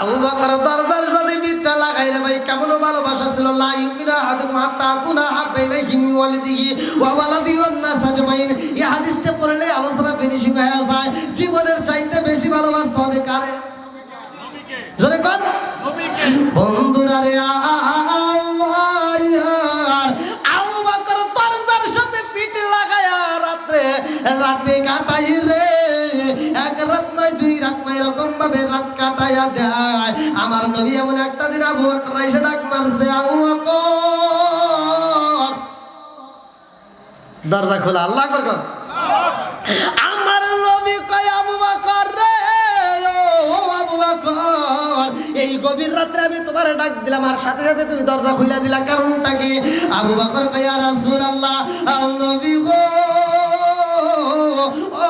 আবু বকর দরজার সাথে বিটটা লাগাই রে ভাই কেমন ভালোবাসা ছিল লা ইউমিনা আহাদুকুম হাত্তা আকুনা হাব্বা ইলাইহি মিন ওয়ালিদিহি ওয়া ওয়ালাদিহি ওয়ান নাস আজমাইন। এই হাদিসটা পড়লে আলোচনা ফিনিশিং হয়ে যায়। জীবনের চাইতে বেশি ভালোবাসতে হবে কারে? জোরে কোন? নবীকে। বন্ধুরা রে আবু বকর দরজার সাথে পিঠ লাগায়া রাতে কাটাই রে। এক রাত নয়, দুই রাত নয়, এরকম ভাবে রাত কাটাইয়া দেয়। আমার নবী এমন একটা দিন আবু বকর এসে ডাক মারছে, আবু বকর দরজা খোলা। আল্লাহ আকবার কোন? আমার নবী কয় আবু বকর রে, ও আবু বকর এই গভীর রাত্রে আমি তোমারে ডাক দিলাম আর সাথে সাথে তুমি দরজা খুলে দিলা, কারণটা কি? আবু বকর কয় ইয়া রাসূলুল্লাহ, নবী গো, ও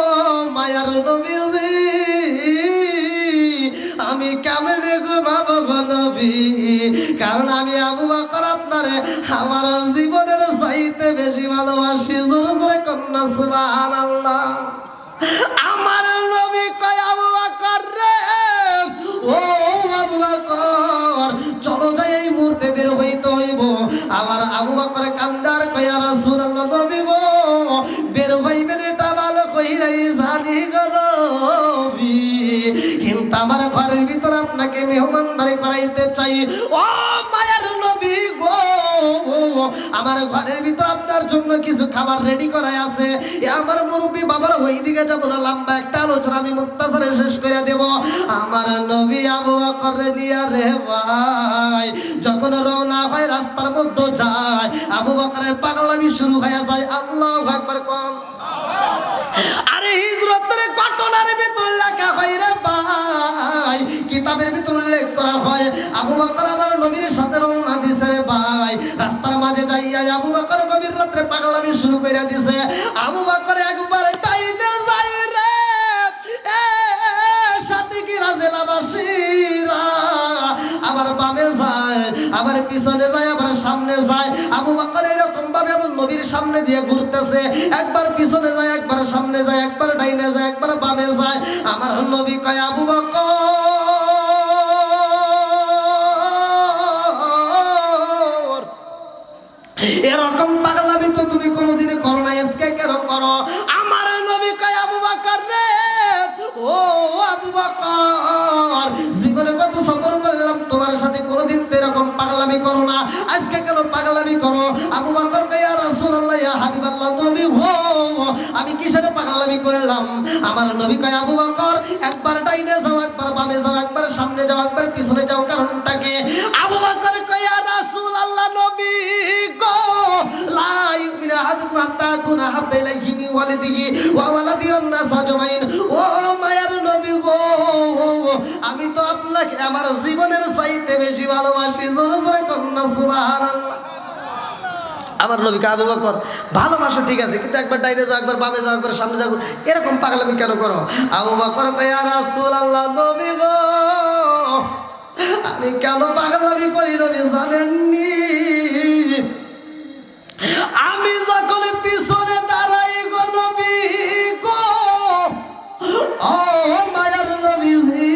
মায়ার নবীজি, আমি কেমনে ঘুমাবো গো নবী, কারণ আমি আবু বকর আপনারে আমার জীবনের চাইতে বেশি ভালোবাসি। জোরে জোরে কন্যা সুবহানাল্লাহ। আমার নবী কয় আবু বকর রে, ও আবু বকর চলো যাই এই মুহূর্তে বের হইতে হইব। আমার আবু বকর কান্দার কয় ইয়া রাসূলুল্লাহ, নবী গো বের হইবেন এটা ভালো কইরাই জানি গো নবী, কিন্তু আমার ঘরের ভিতর আপনাকে মেহমানদারি করাইতে চাই। ও মায়ের নবী গো, আমার ঘরের ভিতর আপনার জন্য কিছু খাবার রেডি করা আছে। আমার মুরব্বী বাবার ওইদিকে যাবো না, লম্বা একটা আলোচনা আমি মুক্তাসারে শেষ করে দেব। আমার নবী আবু বকর নিয়া রে ভাই যখন রওনা হয় রাস্তার মধ্যে যায়, আবু বকরের পাগলামি শুরু হয়ে যায়। আল্লাহু আকবার কোন? আরে হিজরতের ঘটনার ভিতর লেখা হয় রে ভাই, কিতাবের ভিতর উল্লেখ করা হয় আবু বকর আমার নবীর সাথে রওনা দিছে রে ভাই। রাস্তার মাঝে যাইয়া আবু বকর গভীর রাত্রে পাগলামি শুরু কইরা দিছে। আবু বকর একবার টাইমে যায় রে, এ সাথে কি রাজেলাবাসীরা আবার বামে যায়, আবার পিছনে যায়, আবার সামনে যায়। আবু বকর এরকম ভাবে আমার নবীর সামনে দিয়ে ঘুরতেছে, একবার পিছনে যায়, একবার সামনে যায়, একবার ডাইনে যায়, একবার বামে যায়। আমার নবী কয় আবু বকর এরকম পাগলামি তো তুমি কোনোদিনই করো না, আজকে কেন করো? আমার নবী কয় আবু বকর রে, ও আবু বকর জীবনে কত সফর করলাম তোমার সাথে, কোনোদিন তো এরকম পাগলামি করো না, আজকে কেন পাগলামি করো? আবু বকর কয় ইয়া রাসূলুল্লাহ, ইয়া হাবিবাল্লাহ, নবী গো আমি কিসের পাগলামি করলাম? আমার নবী কয় আবু বকর একবার ডাইনে যাও, একবার বামে যাও, একবার সামনে যাও, একবার পিছনে যাও, কারণটা কি? আবু বকর কয় ইয়া রাসূলুল্লাহ, নবী গো লা ইউমিনু আহাদুকুম হাত্তা আকুনা হাব্বা ইলাইহি মিন ওয়ালিদিহি ওয়া ওয়ালাদিহি ওয়ান নাস আজমাইন। ও মায়ার নবী গো, আমি তো আপনাকে আমার জীবনের চাইতে বেশি ভালোবাসি। জোরে জোরে কন্যা সুবহানাল্লাহ। আমার নবীকে আবু বকর ভালোবাসো ঠিক আছে, কিন্তু একবার ডাইনে যাও, একবার বামে যাও, একবার সামনে যাও, এরকম পাগলামি কেন করো? আবু বকর কয় ইয়া রাসূলুল্লাহ, নবী গো আমি কেন পাগলামি করি নবী জানেননি? আমি যখন পিছনে দাঁড়াই গো নবী গো, ও মায়ার নবীজি,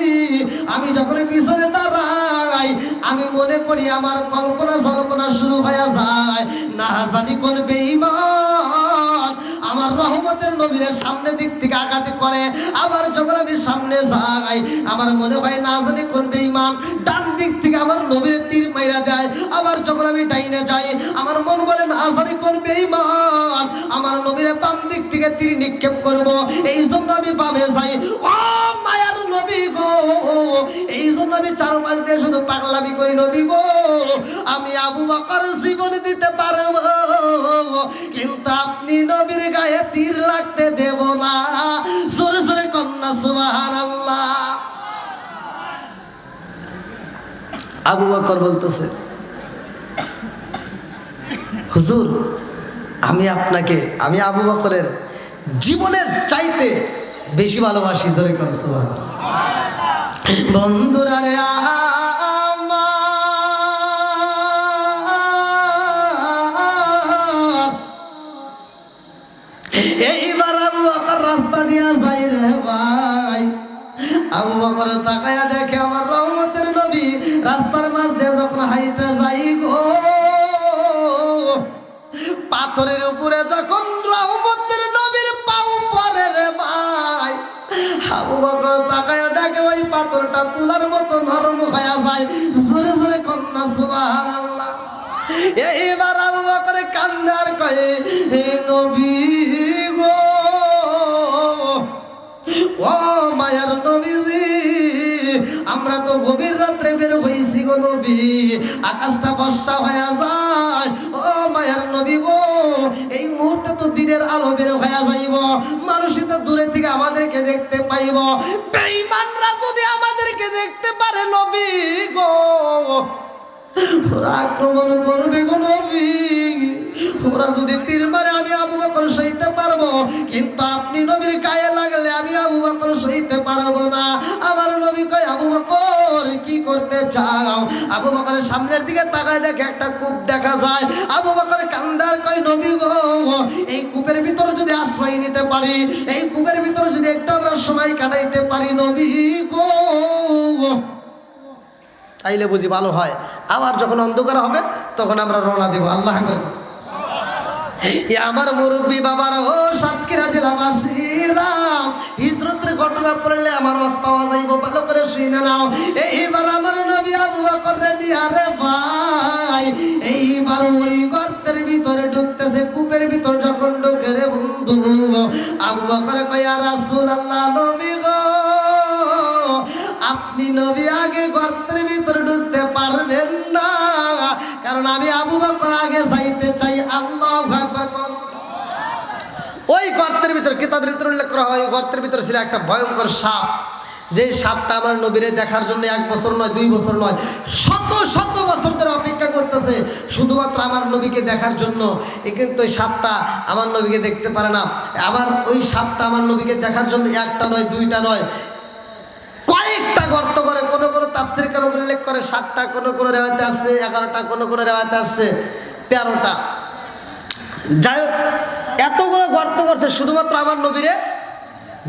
আমি যখন পিছনে দাঁড়াই আমি মনে করি আমার কল্পনা জল্পনা শুরু হয়ে যায়, না জানি কোন বেঈমান আমার রহমতের নবীর সামনে দিক থেকে আঘাত করে। আবার যখন আমি সামনে যাই আমার মনে হয় না জানি কোন বেঈমান ডান দিক থেকে আমার নবীর তীর মাইরা দেয়। আবার যখন আমি ডাইনে যাই আমার মন বলে না জানি কোন বেঈমান আমার নবীর বাম দিক থেকে তীর নিক্ষেপ করব, এই জন্য আমি বামে যাই। ও মায়ার নবী গো, এই জন্য আমি চারপাশ দিয়ে শুধু পাগলামি করি নবী গো। আমি আবু বকর জীবন দিতে পারব, কিন্তু আপনি নবীর গায়ে তীর লাগতে দেব না। জোরে জোরে কন্যা সুবহানাল্লাহ। আবু বকর বলতেছে, হুজুর আমি আপনাকে, আমি আবু বকরের জীবনের চাইতে বেশি ভালোবাসি। জোরে কন্যা সুবহানাল্লাহ। বন্ধুরা রে এইবার আবু বকর রাস্তা দিয়া যাই রে ভাই, আবু বকর তাকায়া দেখে আমার রহমতের নবী রাস্তার মাঝ দিয়ে যখন হাইটা যাই গো, পাথরের উপরে যখন রহমতের নবীর পাও পড়ে রে ভাই, আবু বকর তাকায়া দেখে ওই পাথরটা তুলার মতো নরম হয়ে যায়। জোরে জোরে কন্যা সুবহানাল্লাহ। এইবার আবু বকর কান্দে আর কয়ে, হে নবী গো, ও মায়ার নবীজি, আমরা তো গভীর রাত্রে বের হইছি গো নবী, আকাশটা ফর্সা হয়ে যায়। ও মায়ার নবী গো, এই মুহূর্তে তো দিনের আলো বের হয়ে যাইব, মানুষই তো দূরে থেকে আমাদেরকে দেখতে পাইব, বেঈমানরা যদি আমাদেরকে দেখতে পারে নবী গো, ওরা আক্রমণ করবে গো নবী। ওরা যদি তীর মারে আমি আবু বকর সইতে পারবো, কিন্তু আপনি নবীর গায়ে লাগলে আমি আবু বকর সইতে পারবো না। আমার নবী কয়, আবু বকর কি করতে চাও? আবু বকরের সামনের দিকে তাকায় দেখে একটা কূপ দেখা যায়। আবু বকর কান্দার কয়, নবী গো, এই কূপের ভিতর যদি আশ্রয় নিতে পারি, এই কূপের ভিতর যদি একটু আমরা সময় কাটাইতে পারি নবী গো, তাইলে বুঝি ভালো হয়। আবার যখন অন্ধকার হবে তখন আমরা রওনা দেব। আল্লাহ আকবার। আমার মুরব্বী বাবার, ও সাতক্ষীরা জেলাবাসীরা, হিজরতের ঘটনা পড়লে আমার ওয়াজ পাওয়া যাইব, ভালো করে শুনে নাও। এইবার আমার নবী আবু বকর রেডি, আরে ভাই, এইবার ওই গর্তের ভিতরে ঢুকতেছে, কূপের ভিতর যখন ঢুকে রে বন্ধু, আবু বকর কয়, ইয়া রাসূলুল্লাহ, নবী গো, আপনি নবী আগে গর্তের ভিতরে ঢুকতে পারবেন না, কারণ আমি আবু বকর আগে যাইতে চাই। আল্লাহু আকবার। ওই গর্তের ভিতর, কিতাবের ভিতরে উল্লেখ করা হয়, গর্তের ভিতরে ছিল একটা ভয়ঙ্কর সাপ, যে সাপটা আমার নবীরে দেখার জন্য 1 বছর নয়, 2 বছর নয়, শত শত বছর ধরে অপেক্ষা করতেছে শুধুমাত্র আমার নবীকে দেখার জন্য। কিন্তু ওই সাপটা আমার নবীকে দেখতে পারে না। আবার ওই সাপটা আমার নবীকে দেখার জন্য 1টা নয়, 2টা নয়, কয়েকটা গর্ত করে। কোনো কোনো তাফসীর কারণ উল্লেখ করে 7টা, কোনো কোনো রেওয়ায়েতে আসছে 11টা, কোনো কোনো রেওয়ায়েতে আসছে 13টা। যাই হোক, এতগুলো গর্ত করছে শুধুমাত্র আমার নবীরে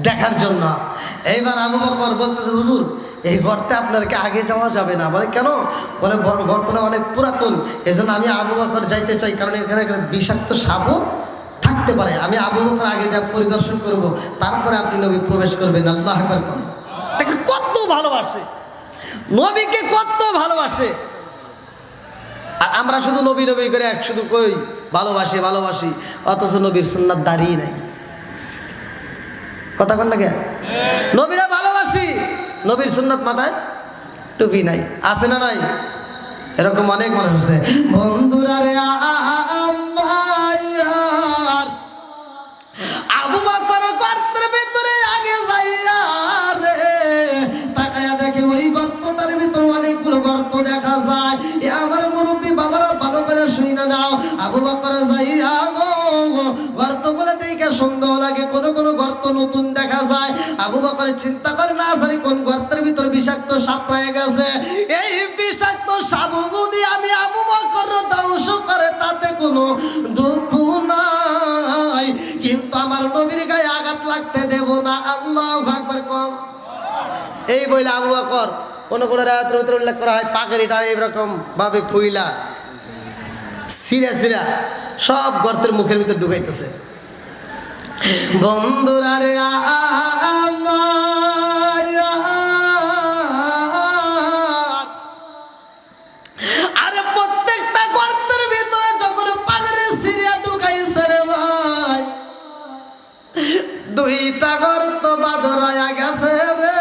দেখার জন্য। এইবার আবু বকর বলতেছে, হুজুর, এই গর্তে আপনাদেরকে আগে যাওয়া যাবে না। বলে কেন? বলে গর্তটা অনেক পুরাতন, এজন্য আমি আবু বকর যাইতে চাই, কারণ এখানে বিষাক্ত সাপও থাকতে পারে। আমি আবু বকর আগে যা পরিদর্শন করব, তারপরে আপনি নবী প্রবেশ করবেন। আল্লাহু আকবার। তাকে কত ভালোবাসে, নবীকে কত ভালোবাসে। আর আমরা শুধু নবী নবী করে শুধু কই ভালোবাসি ভালোবাসি, অথচ নবীর সুন্নাত দাঁড়িয়ে নাই। কথা কন না কে? নবীরা ভালোবাসি, নবীর সুন্নাত মাথায় টুপি নাই। আছে না নাই? এরকম অনেক মানুষ আছে। বন্ধুরা রে, আবু বকর গর্তের ভিতরে আগে যাইয়া রে, তাকায়া দেখে ওই গর্তটার ভিতরে অনেকগুলো গর্ত দেখা যায়। আমার মুরব্বী বাবারা ভালো করে শুনে নাও। আবু বকর যাইয়া গো গর্তগুলো দেখে সন্দেহ লাগে, কোন কোন গর্ত নতুন দেখা যায়। আবু বকর চিন্তা করে না জানি কোন গর্তের ভিতর বিষাক্ত সাপ রয়ে গেছে। এই বিষাক্ত সাপ যদি আমি আবু বকর ধ্বংস করে তাতে কোনো দুঃখ নাই, কিন্তু আমার নবীর গায়ে আঘাত লাগতে দেব না। আল্লাহু আকবার। কম এই বইলে আবু বকর কোন কোন রায়াতের ভিতরে উল্লেখ করা হয় পাগড়িটা এইরকম ভাবে ফুইলা সিরা সিরা সব গর্তের মুখের ভিতর ঢুকাইতেছে। বন্ধুরা রে, আরে প্রত্যেকটা গর্তের ভিতরে যখন পাগড়ি সিরিয়া ঢুকাইছে রে ভাই, 2টা গর্ত বাদ রয়া গেছে রে।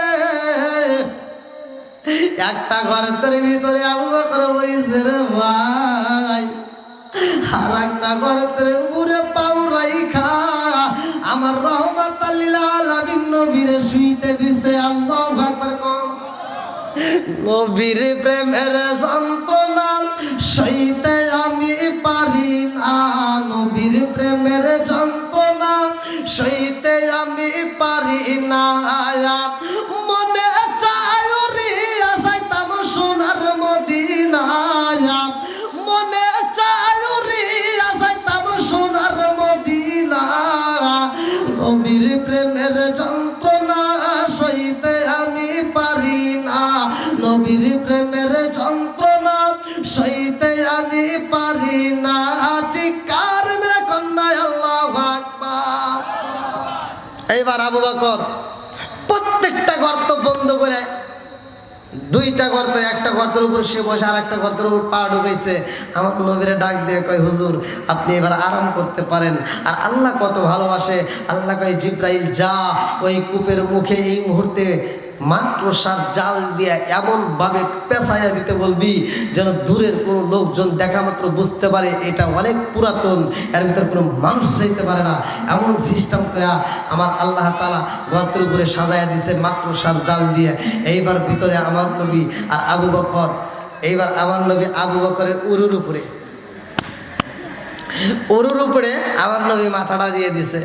একটা গর্তের ভিতরে আবু বকর বইছে রে ভাই, আর একটা গর্তের উপরে পাও রাইখা আমার রহমাতাল লিল আলামিন নবীরে শুইতে দিছে। আল্লাহু আকবার। কম নবীর প্রেমের যন্ত্রণা সইতে আমি পারি না, নবীর প্রেমের যন্ত্রণা সইতে আমি পারি না। মনে চায় রে যাইতাম সোনার মদিনায়, মনে চায় রে যাইতাম সোনার মদিনা, নবীর প্রেমের যন্ত্রণা সইতে আমি পারি না, নবীর প্রেমের এইবার আবু বকর প্রত্যেকটা গর্ত বন্ধ করে, দুইটা গর্ত, একটা গর্তের উপর সে বসে আর একটা গর্তের উপর পা ঢুকাইছে। আমার নবীরে ডাক দিয়ে কয়, হুজুর আপনি এবার আরাম করতে পারেন। আর আল্লাহ কত ভালোবাসে, আল্লাহ কয়, জিব্রাইল যা ওই কূপের মুখে এই মুহূর্তে মাকড়সার জাল দিয়ে এমনভাবে পেঁচাইয়া দিতে বলবি যেন দূরের কোনো লোকজন দেখা মাত্র বুঝতে পারে এটা অনেক পুরাতন, এর ভিতরে কোনো মানুষ যাইতে পারে না। এমন সিস্টেম করে আমার আল্লাহ তাআলা গর্তের উপরে সাজাইয়া দিছে মাকড়সার জাল দিয়ে। এইবার ভিতরে আমার নবী আর আবু বকর, এইবার আমার নবী আবু বকরের উরুর উপরে আমার নবী মাথাটা দিয়ে দিছে।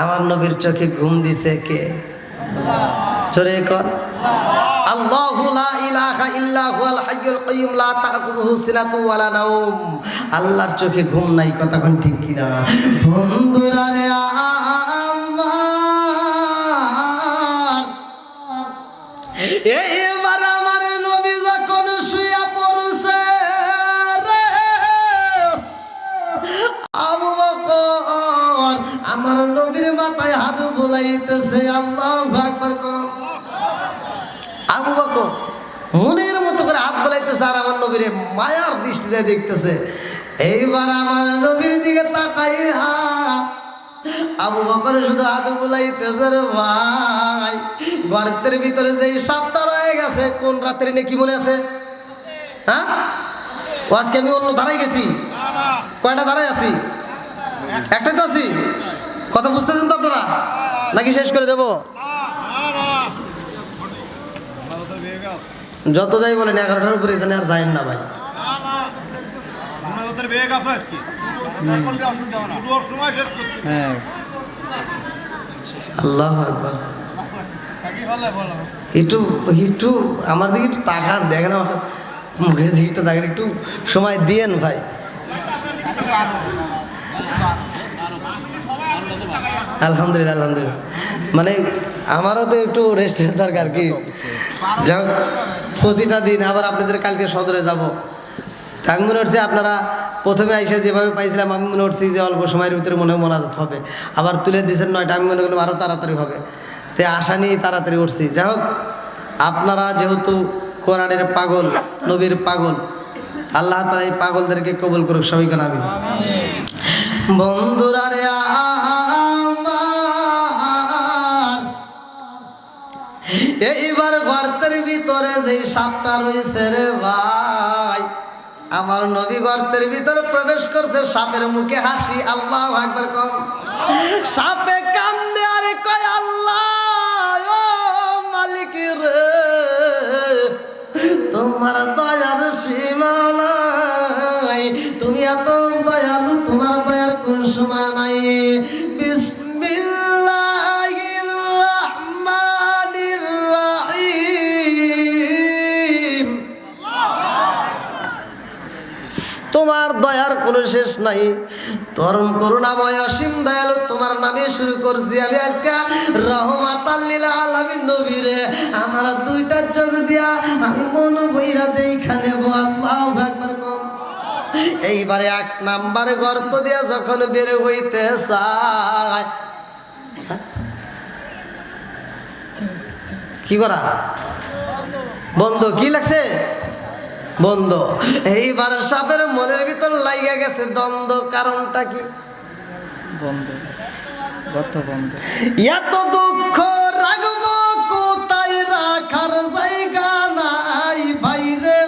আমার নবীর চোখে ঘুম দিছে কে? জোরে কর, আল্লাহু লা ইলাহা ইল্লা হুয়াল হাইয়ুল কাইয়্যুম লা তাখুযুহু সিনাতুন ওয়ালা নাওম। আল্লাহর চোখে ঘুম নাই, কথা কোন ঠিক কিনা? বন্ধুরা রে আমার, এইবার আমার নবী যখন শুয়া পড়ছে রে, আবু বকর আমার নবীর মাথায় হাত বুলাইতেছে। আল্লাহু আকবার কর। আবু বকর মনের মতো করে হাত বুলাইতেছে আর আমার নবীর মায়ার দৃষ্টিতে দেখতেছে। এইবার আমার নবীর দিকে তাকাইয়া আবু বকর শুধু হাত বুলাইতেছে রে ভাই। গর্তের ভিতরে যে সাপটা রয়ে গেছে, কোন রাত্রে নাকি মনে আছে? হ্যাঁ, আজকে আমি অন্য ধারায় গেছি। কয়টা ধারায় আছি? একটাই তো আছি। কথা বুঝতেছেন তো আপনারা নাকি শেষ করে দেব? যত যাই বলেন 11টার উপরে এখানে আর যায়েন না ভাই। আল্লাহু আকবার। একটু একটু আমার দিকে একটু তাকান, দেখেন আমার মুখের দিকে একটু তাকান, একটু সময় দিয়েন ভাই। আলহামদুলিল্লাহ আলহামদুলিল্লাহ, মানে আমারও তো একটু রেস্টের দরকার। কি যাক, প্রতিটা দিন আবার আপনাদের কালকে সদরে যাব। আমি মনে হচ্ছে আপনারা প্রথমে আইসা যেভাবে পাইছিলাম, আমি মনে করছি যে অল্প সময়ের ভিতরে মনে হয় মোনাজাত হবে। আবার তুলে দিয়েছেন 9টা, আমি মনে করলাম আরও তাড়াতাড়ি হবে। তো আশা নিয়েই তাড়াতাড়ি উঠছি। যাই হোক, আপনারা যেহেতু কোরআনের পাগল, নবীর পাগল, আল্লাহ তাআলা এই পাগলদেরকে কবুল করুক সবাইকে আমিন। বন্ধুরা রে আমার, এইবার গর্তের ভিতরে যে সাপটা রয়েছে রে ভাই, আমার নবী গর্তের ভিতরে প্রবেশ করছে। সাপের মুখে হাসি। আল্লাহু আকবার কর। সাপে কান্দে আরে কয়, আল্লাহ ও মালিক রে, তোমার দয়ার সীমা নাই, তুমি এত দয়ালু, তোমার দয়ার কোন সীমা নাই। বিসমিল্লাহির রহমানির রহিম, তোমার দয়ার কোনো শেষ নাই, পরম করুণাময় অসীম দয়ালু তোমার নামে শুরু করছি আমি আজকে রহমাতাল লিল আলামিন নবীরে। আমার দুইটা চোখ দিয়া আমি মন বইরা দেখা নেব। আল্লাহু আকবার কম। এইবারে 1 নাম্বার গর্ত দিয়া যখন বের হইতে চায়, কি করা বন্ধ? কি লাগছে? বন্ধ। এইবার সাপের মনের ভিতর লাইগা গেছে দ্বন্দ্ব। কারণটা কি? বন্ধ, গর্ত বন্ধ। এত দুঃখ রাখব কোথায়, রাখার জায়গা নাই ভাইরে।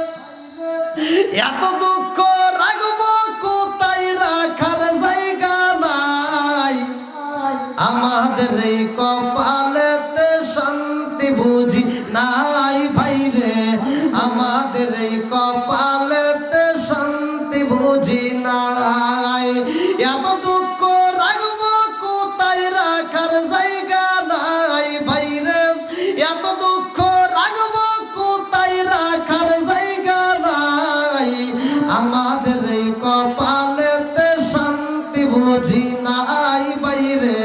এত দুঃখ রাখব কোথায়, রাখার জায়গা নাই। আমাদের এই কপালেতে শান্তি বুঝি নাই ভাইরে, আমাদের এই কপালেতে শান্তি বুঝি নাই। এত দুঃখ রাখব কোথায়, রাখার জায়গা নাই ভাইরে। এত দুঃখ রাখব কোথায়, রাখার জায়গা নাই। আমাদের এই কপালেতে শান্তি বুঝি নাই বাইরে,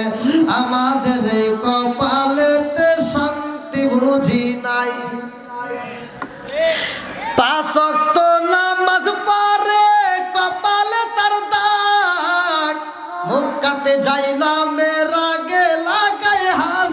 আমাদের এই কপালেতে শান্তি বুঝি নাই। 5 ওয়াক্ত নামাজ পড়ে কপালে তার দাগ, মুখ কাতে যাই না মেরা গে লাগায় হাত।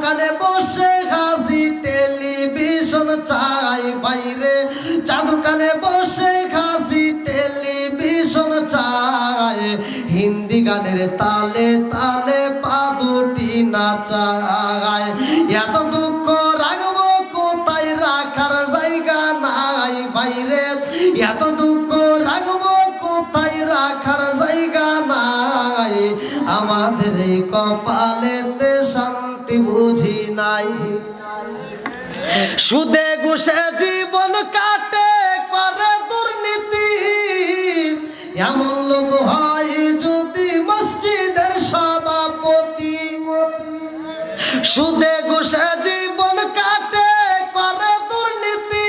দোকানে বসে হাসি টেলিভিশন চাই বাইরে, চা দোকানে বসে হাসি টেলিভিশন চাই, হিন্দি গানের তালে তালে পা দুটি নাচায়। এত দুঃখ রাখবো কোথায়, রাখার জায়গা নাই বাইরে, এত দুঃখ রাখবো কোথায়, রাখার জায়গা নাই, আমাদের এই কপালেতে শান্তি বুঝি নাই। সুদে ঘুষে জীবন কাটে করে দুর্নীতি, এমন লোক হয় যদি মসজিদের সভাপতি। সুদে ঘুষে জীবন কাটে করে দুর্নীতি,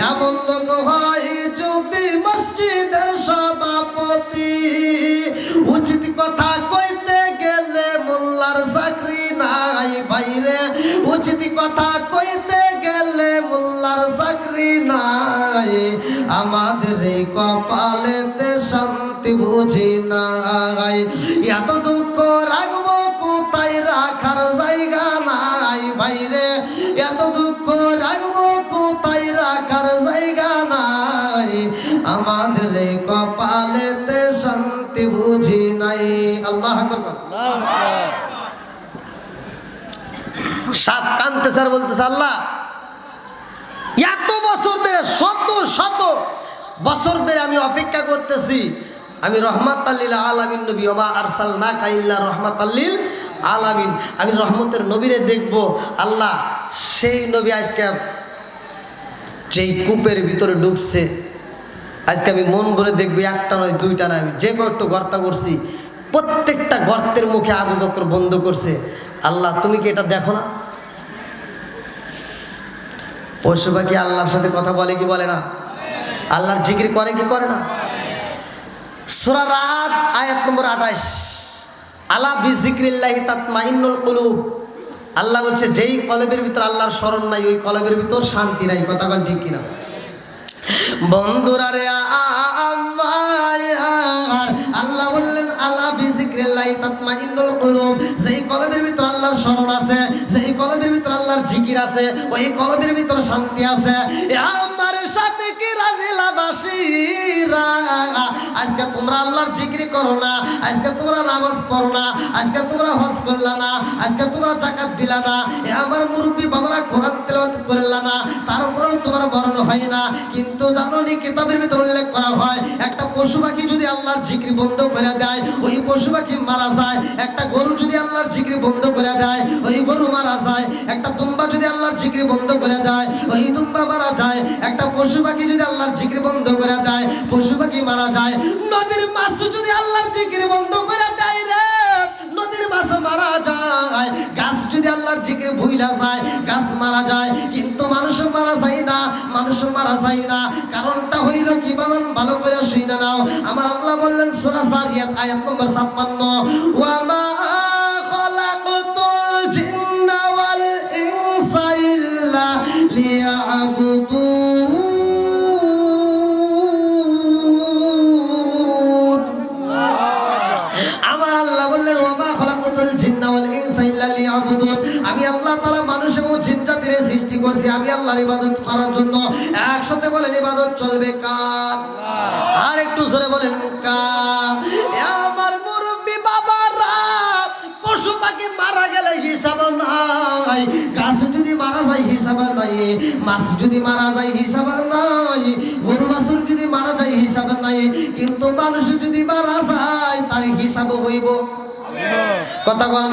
এমন লোক হয় যদি মসজিদের সভাপতি। উচিত কথা কইতে গেলে মোল্লার চাকরি নাই বাইরে, উচিত কথা কইতে গেলে মোল্লার চাকরি নাই, আমাদের এই কপালেতে শান্তি বুঝি নাই। এত দুঃখ রাখবো কোথায়, রাখার জায়গা নাই বাইরে, এত দুঃখ রাখবো কোথায়, রাখার জায়গা নাই, আমাদের এই কপালেতে শান্তি বুঝি নাই। আল্লাহ আকবার। সাপ কানতেছে আর বলতেছে, আল্লাহ এত বছর ধরে, শত শত বছর ধরে আমি অপেক্ষা করতেছি, আমি রহমাতাল লিল আলামিন নবী, ওমা আরসালনাকা ইল্লা রহমাতাল লিল আলামিন, আমি রহমতের নবীরে দেখব। আল্লাহ সেই নবী আজকে যেই কূপের ভিতরে ঢুকছে, আজকে আমি মন ভরে দেখবো, একটা নয় দুইটা নয়, আমি যে কয়েকটা গর্ত করছি প্রত্যেকটা গর্তের মুখে আবু বকর বন্ধ করছে। আল্লাহ তুমি কি এটা দেখো না? পশু পাখি আল্লাহর সাথে কথা বলে কি বলে না? আল্লাহর জিকির করে কি করে না? সূরা রাদ আয়াত নম্বর 28, আলা বিযিকরিল্লাহি তাতমাইন্নুল কুলুব। আল্লাহ বলছে যেই কলবের ভিতর আল্লাহর স্মরণ নাই, ওই কলবের ভিতর শান্তি নাই। কথা বল ঠিক কিনা? বন্ধুরা রে আল্লাহ বললেন আলা বিযিকরিল্লাহি তাতমাইন্নুল কুলুব, যেই কলবের ভিতর আল্লাহর স্মরণ আছে, যেই কলবের ভিতর আল্লাহর জিকির আছে, ওই কলবের ভিতর শান্তি আছে। আমার সাথে কি রাজিলাবাসীরা, আজকে তোমরা আল্লাহর জিকির করো না, আজকে তোমরা নামাজ পড়ো না, আজকে তোমরা হজ করলা না, আজকে তোমরা যাকাত দিলা না, আমার মুরব্বী বাবারা কোরআন তেলাওয়াত করলা না, তারপরেও তোমার মরণ হয় না। কিন্তু জানো নি কিতাবের ভিতর উল্লেখ করা হয়, একটা পশু পাখি যদি আল্লাহর জিকির বন্ধ করে দেয়, ওই পশু পাখি মারা যায়। একটা গরু যদি আল্লাহর জিকির বন্ধ করে দেয়, ওই গরু মারা যায়। একটা দুম্বা যদি আল্লাহর জিকির বন্ধ করে দেয়, ওই দুম্বা মারা যায়। একটা পশু পাখি যদি আল্লাহর জিকির বন্ধ করে দেয়, পশু পাখি মারা যায়। নদীর মাছ যদি আল্লাহর জিকির বন্ধ করে দেয় রে, নদীর মাছ মারা যায়। গাছ যদি আল্লাহর জিকির ভুইলা যায়, গাছ মারা যায়। কিন্তু মানুষ মারা যায় না, মানুষ মারা যায় না। কারণটা হইল কি বলেন? ভালো করে শুনে নাও। আমার আল্লাহ বললেন সূরা যারিয়াত আয়াত নম্বর 56, ওয়া মা খালাকতুল জিন্না ওয়াল ইনসা ইল্লা লিয়াবুদুন। আমার আল্লাহ বললেন ওয়া মা খালাকতুল জিন্না ওয়াল ইনসা ইল্লা লিয়াবুদুন, আমি আল্লাহ তাআলা মানুষ এবং জিন জাতির সৃষ্টি করছি আমি আল্লাহর ইবাদত করার জন্য। একসাথে বলেন ইবাদত চলবে কার? আর একটু জোরে বলেন কার? আমার মুরব্বী বাবারা, পশু পাখি মারা গেলে হিসাব নাই, গাছ যদি মারা যায় হিসাব নাই, মাছ যদি মারা যায় হিসাব নাই, গরু বাছুর যদি মারা যায় হিসাব নাই, কিন্তু মানুষ যদি মারা যায় তার হিসাব হইব। কথা বল,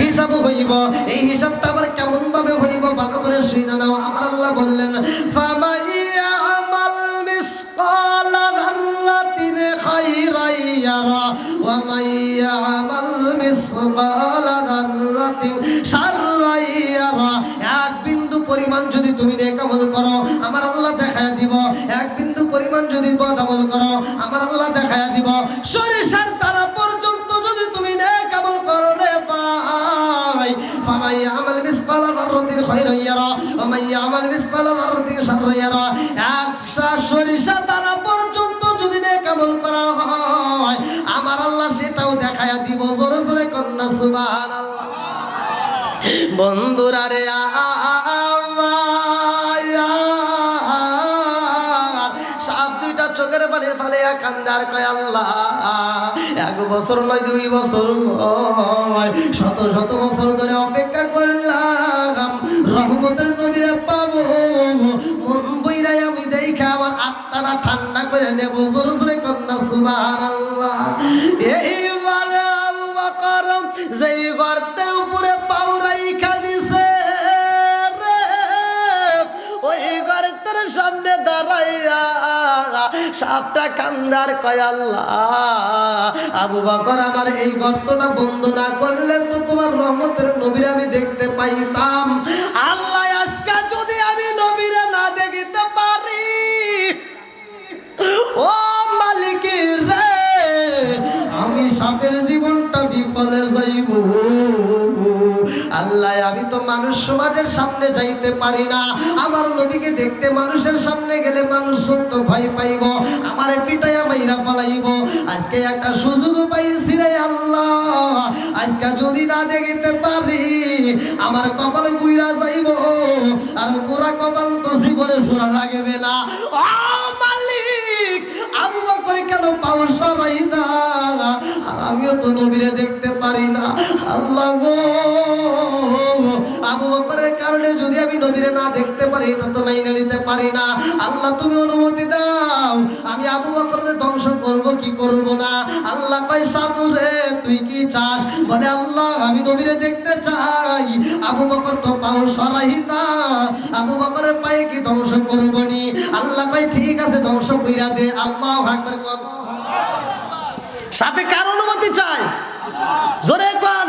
হিসাব হইব। এই হিসাবটা আবার কেমন ভাবে হইব ভালো করে শুনে নাও। আমার আল্লাহ বললেন ফামাইয়া আমাল মিসকালা যাররাতিন খায়রান ইয়ারা ওয়া মাইয়া আমাল মিসকালা যাররাতিন শাররান ইয়ারা। এক বিন্দু পরিমাণ যদি তুমি নেক আমল করো, আমার আল্লাহ দেখায়া দিব। এক বিন্দু পরিমাণ যদি বদ আমল করো, আমার আল্লাহ দেখায়া দিব। সরিষার দানা পর্যন্ত যদি তুমি নেক আমল করো রে ভাই, ফামাই আমাল মিসকালা যাররাতিন খায়রান ইয়ারা ওয়া মাই আমাল মিসকালা যাররাতিন শাররান ইয়ারা। একটা সরিষা দানা পর্যন্ত যদি নেক আমল করা হয়, আমার আল্লাহ সেটাও দেখায়া দিব। জোরে জোরে কন্না সুবহানাল্লাহ। বন্ধুরা রে সাপ দুইটা চোখের পানি ফালিয়া কান্দার কয় আল্লাহ, 1 বছর নয় 2 বছর নয়, শত শত বছর ধরে অপেক্ষা করলাম রহমতের নবীরে পাবো। মন বইরাই আমি দেখা আমার আত্মাটা ঠান্ডা করে নেব। জোরে জোরে কন্যা সুবহানাল্লাহ। এইবারে আবু বকর যেই গর্তের উপরে পাও রাইখা দিছে রে, ওই গর্তের সামনে দাঁড়াইয়া সাপটা কান্দার কয় আল্লাহ, আবু বকর আমার এই গর্তটা বন্ধ না করলে তো তোমার রহমতের নবীর আমি দেখতে পাইতাম। আল্লাহ আজকে যদি আমি নবীরে না দেখিতে পারি, ও মালিক রে, আমি সাপের জীবনটা বিফলে যাইব। আল্লাহ আমি তো মানুষ সমাজের সামনে যাইতে পারি না, আমার নবীকে দেখতে মানুষের সামনে গেলে মানুষ সত্য ভয় পাইব, আমারে পিটাইয়া মাইরা পালাইব। আজকে একটা সুযোগ পাইছি রে আল্লাহ, আজকে যদি না দেখিতে পারি আমার কপাল বুইরা যাইব, আর পুরা কপাল তো জীবনে সোরা লাগবে না। ও মালিক, আবু বকর কেন পাও সরাই না, আর আমিও তো নবীরে দেখতে পারি না। আল্লাহ গো, আবু বকরের কারণে যদি আমি নবীরে না দেখতে পারি এটা তো মেনে নিতে পারি না। আল্লাহ তুমি অনুমতি দাও, আমি আবু বকরের ধ্বংস করব কি করব না। আল্লাহ কয় সাবুরে তুই কি চাস? বলে আল্লাহ আমি নবীরে দেখতে চাই। আবু বকর তো পাও সরাই না, আবু বকরের পায়ে কি ধ্বংস করব নি? আল্লাহ কয় ঠিক আছে ধ্বংস কইরা দে। আল্লাহু আকবার। কোন সাপে কার অনুমতি চায়? জোরে কোন?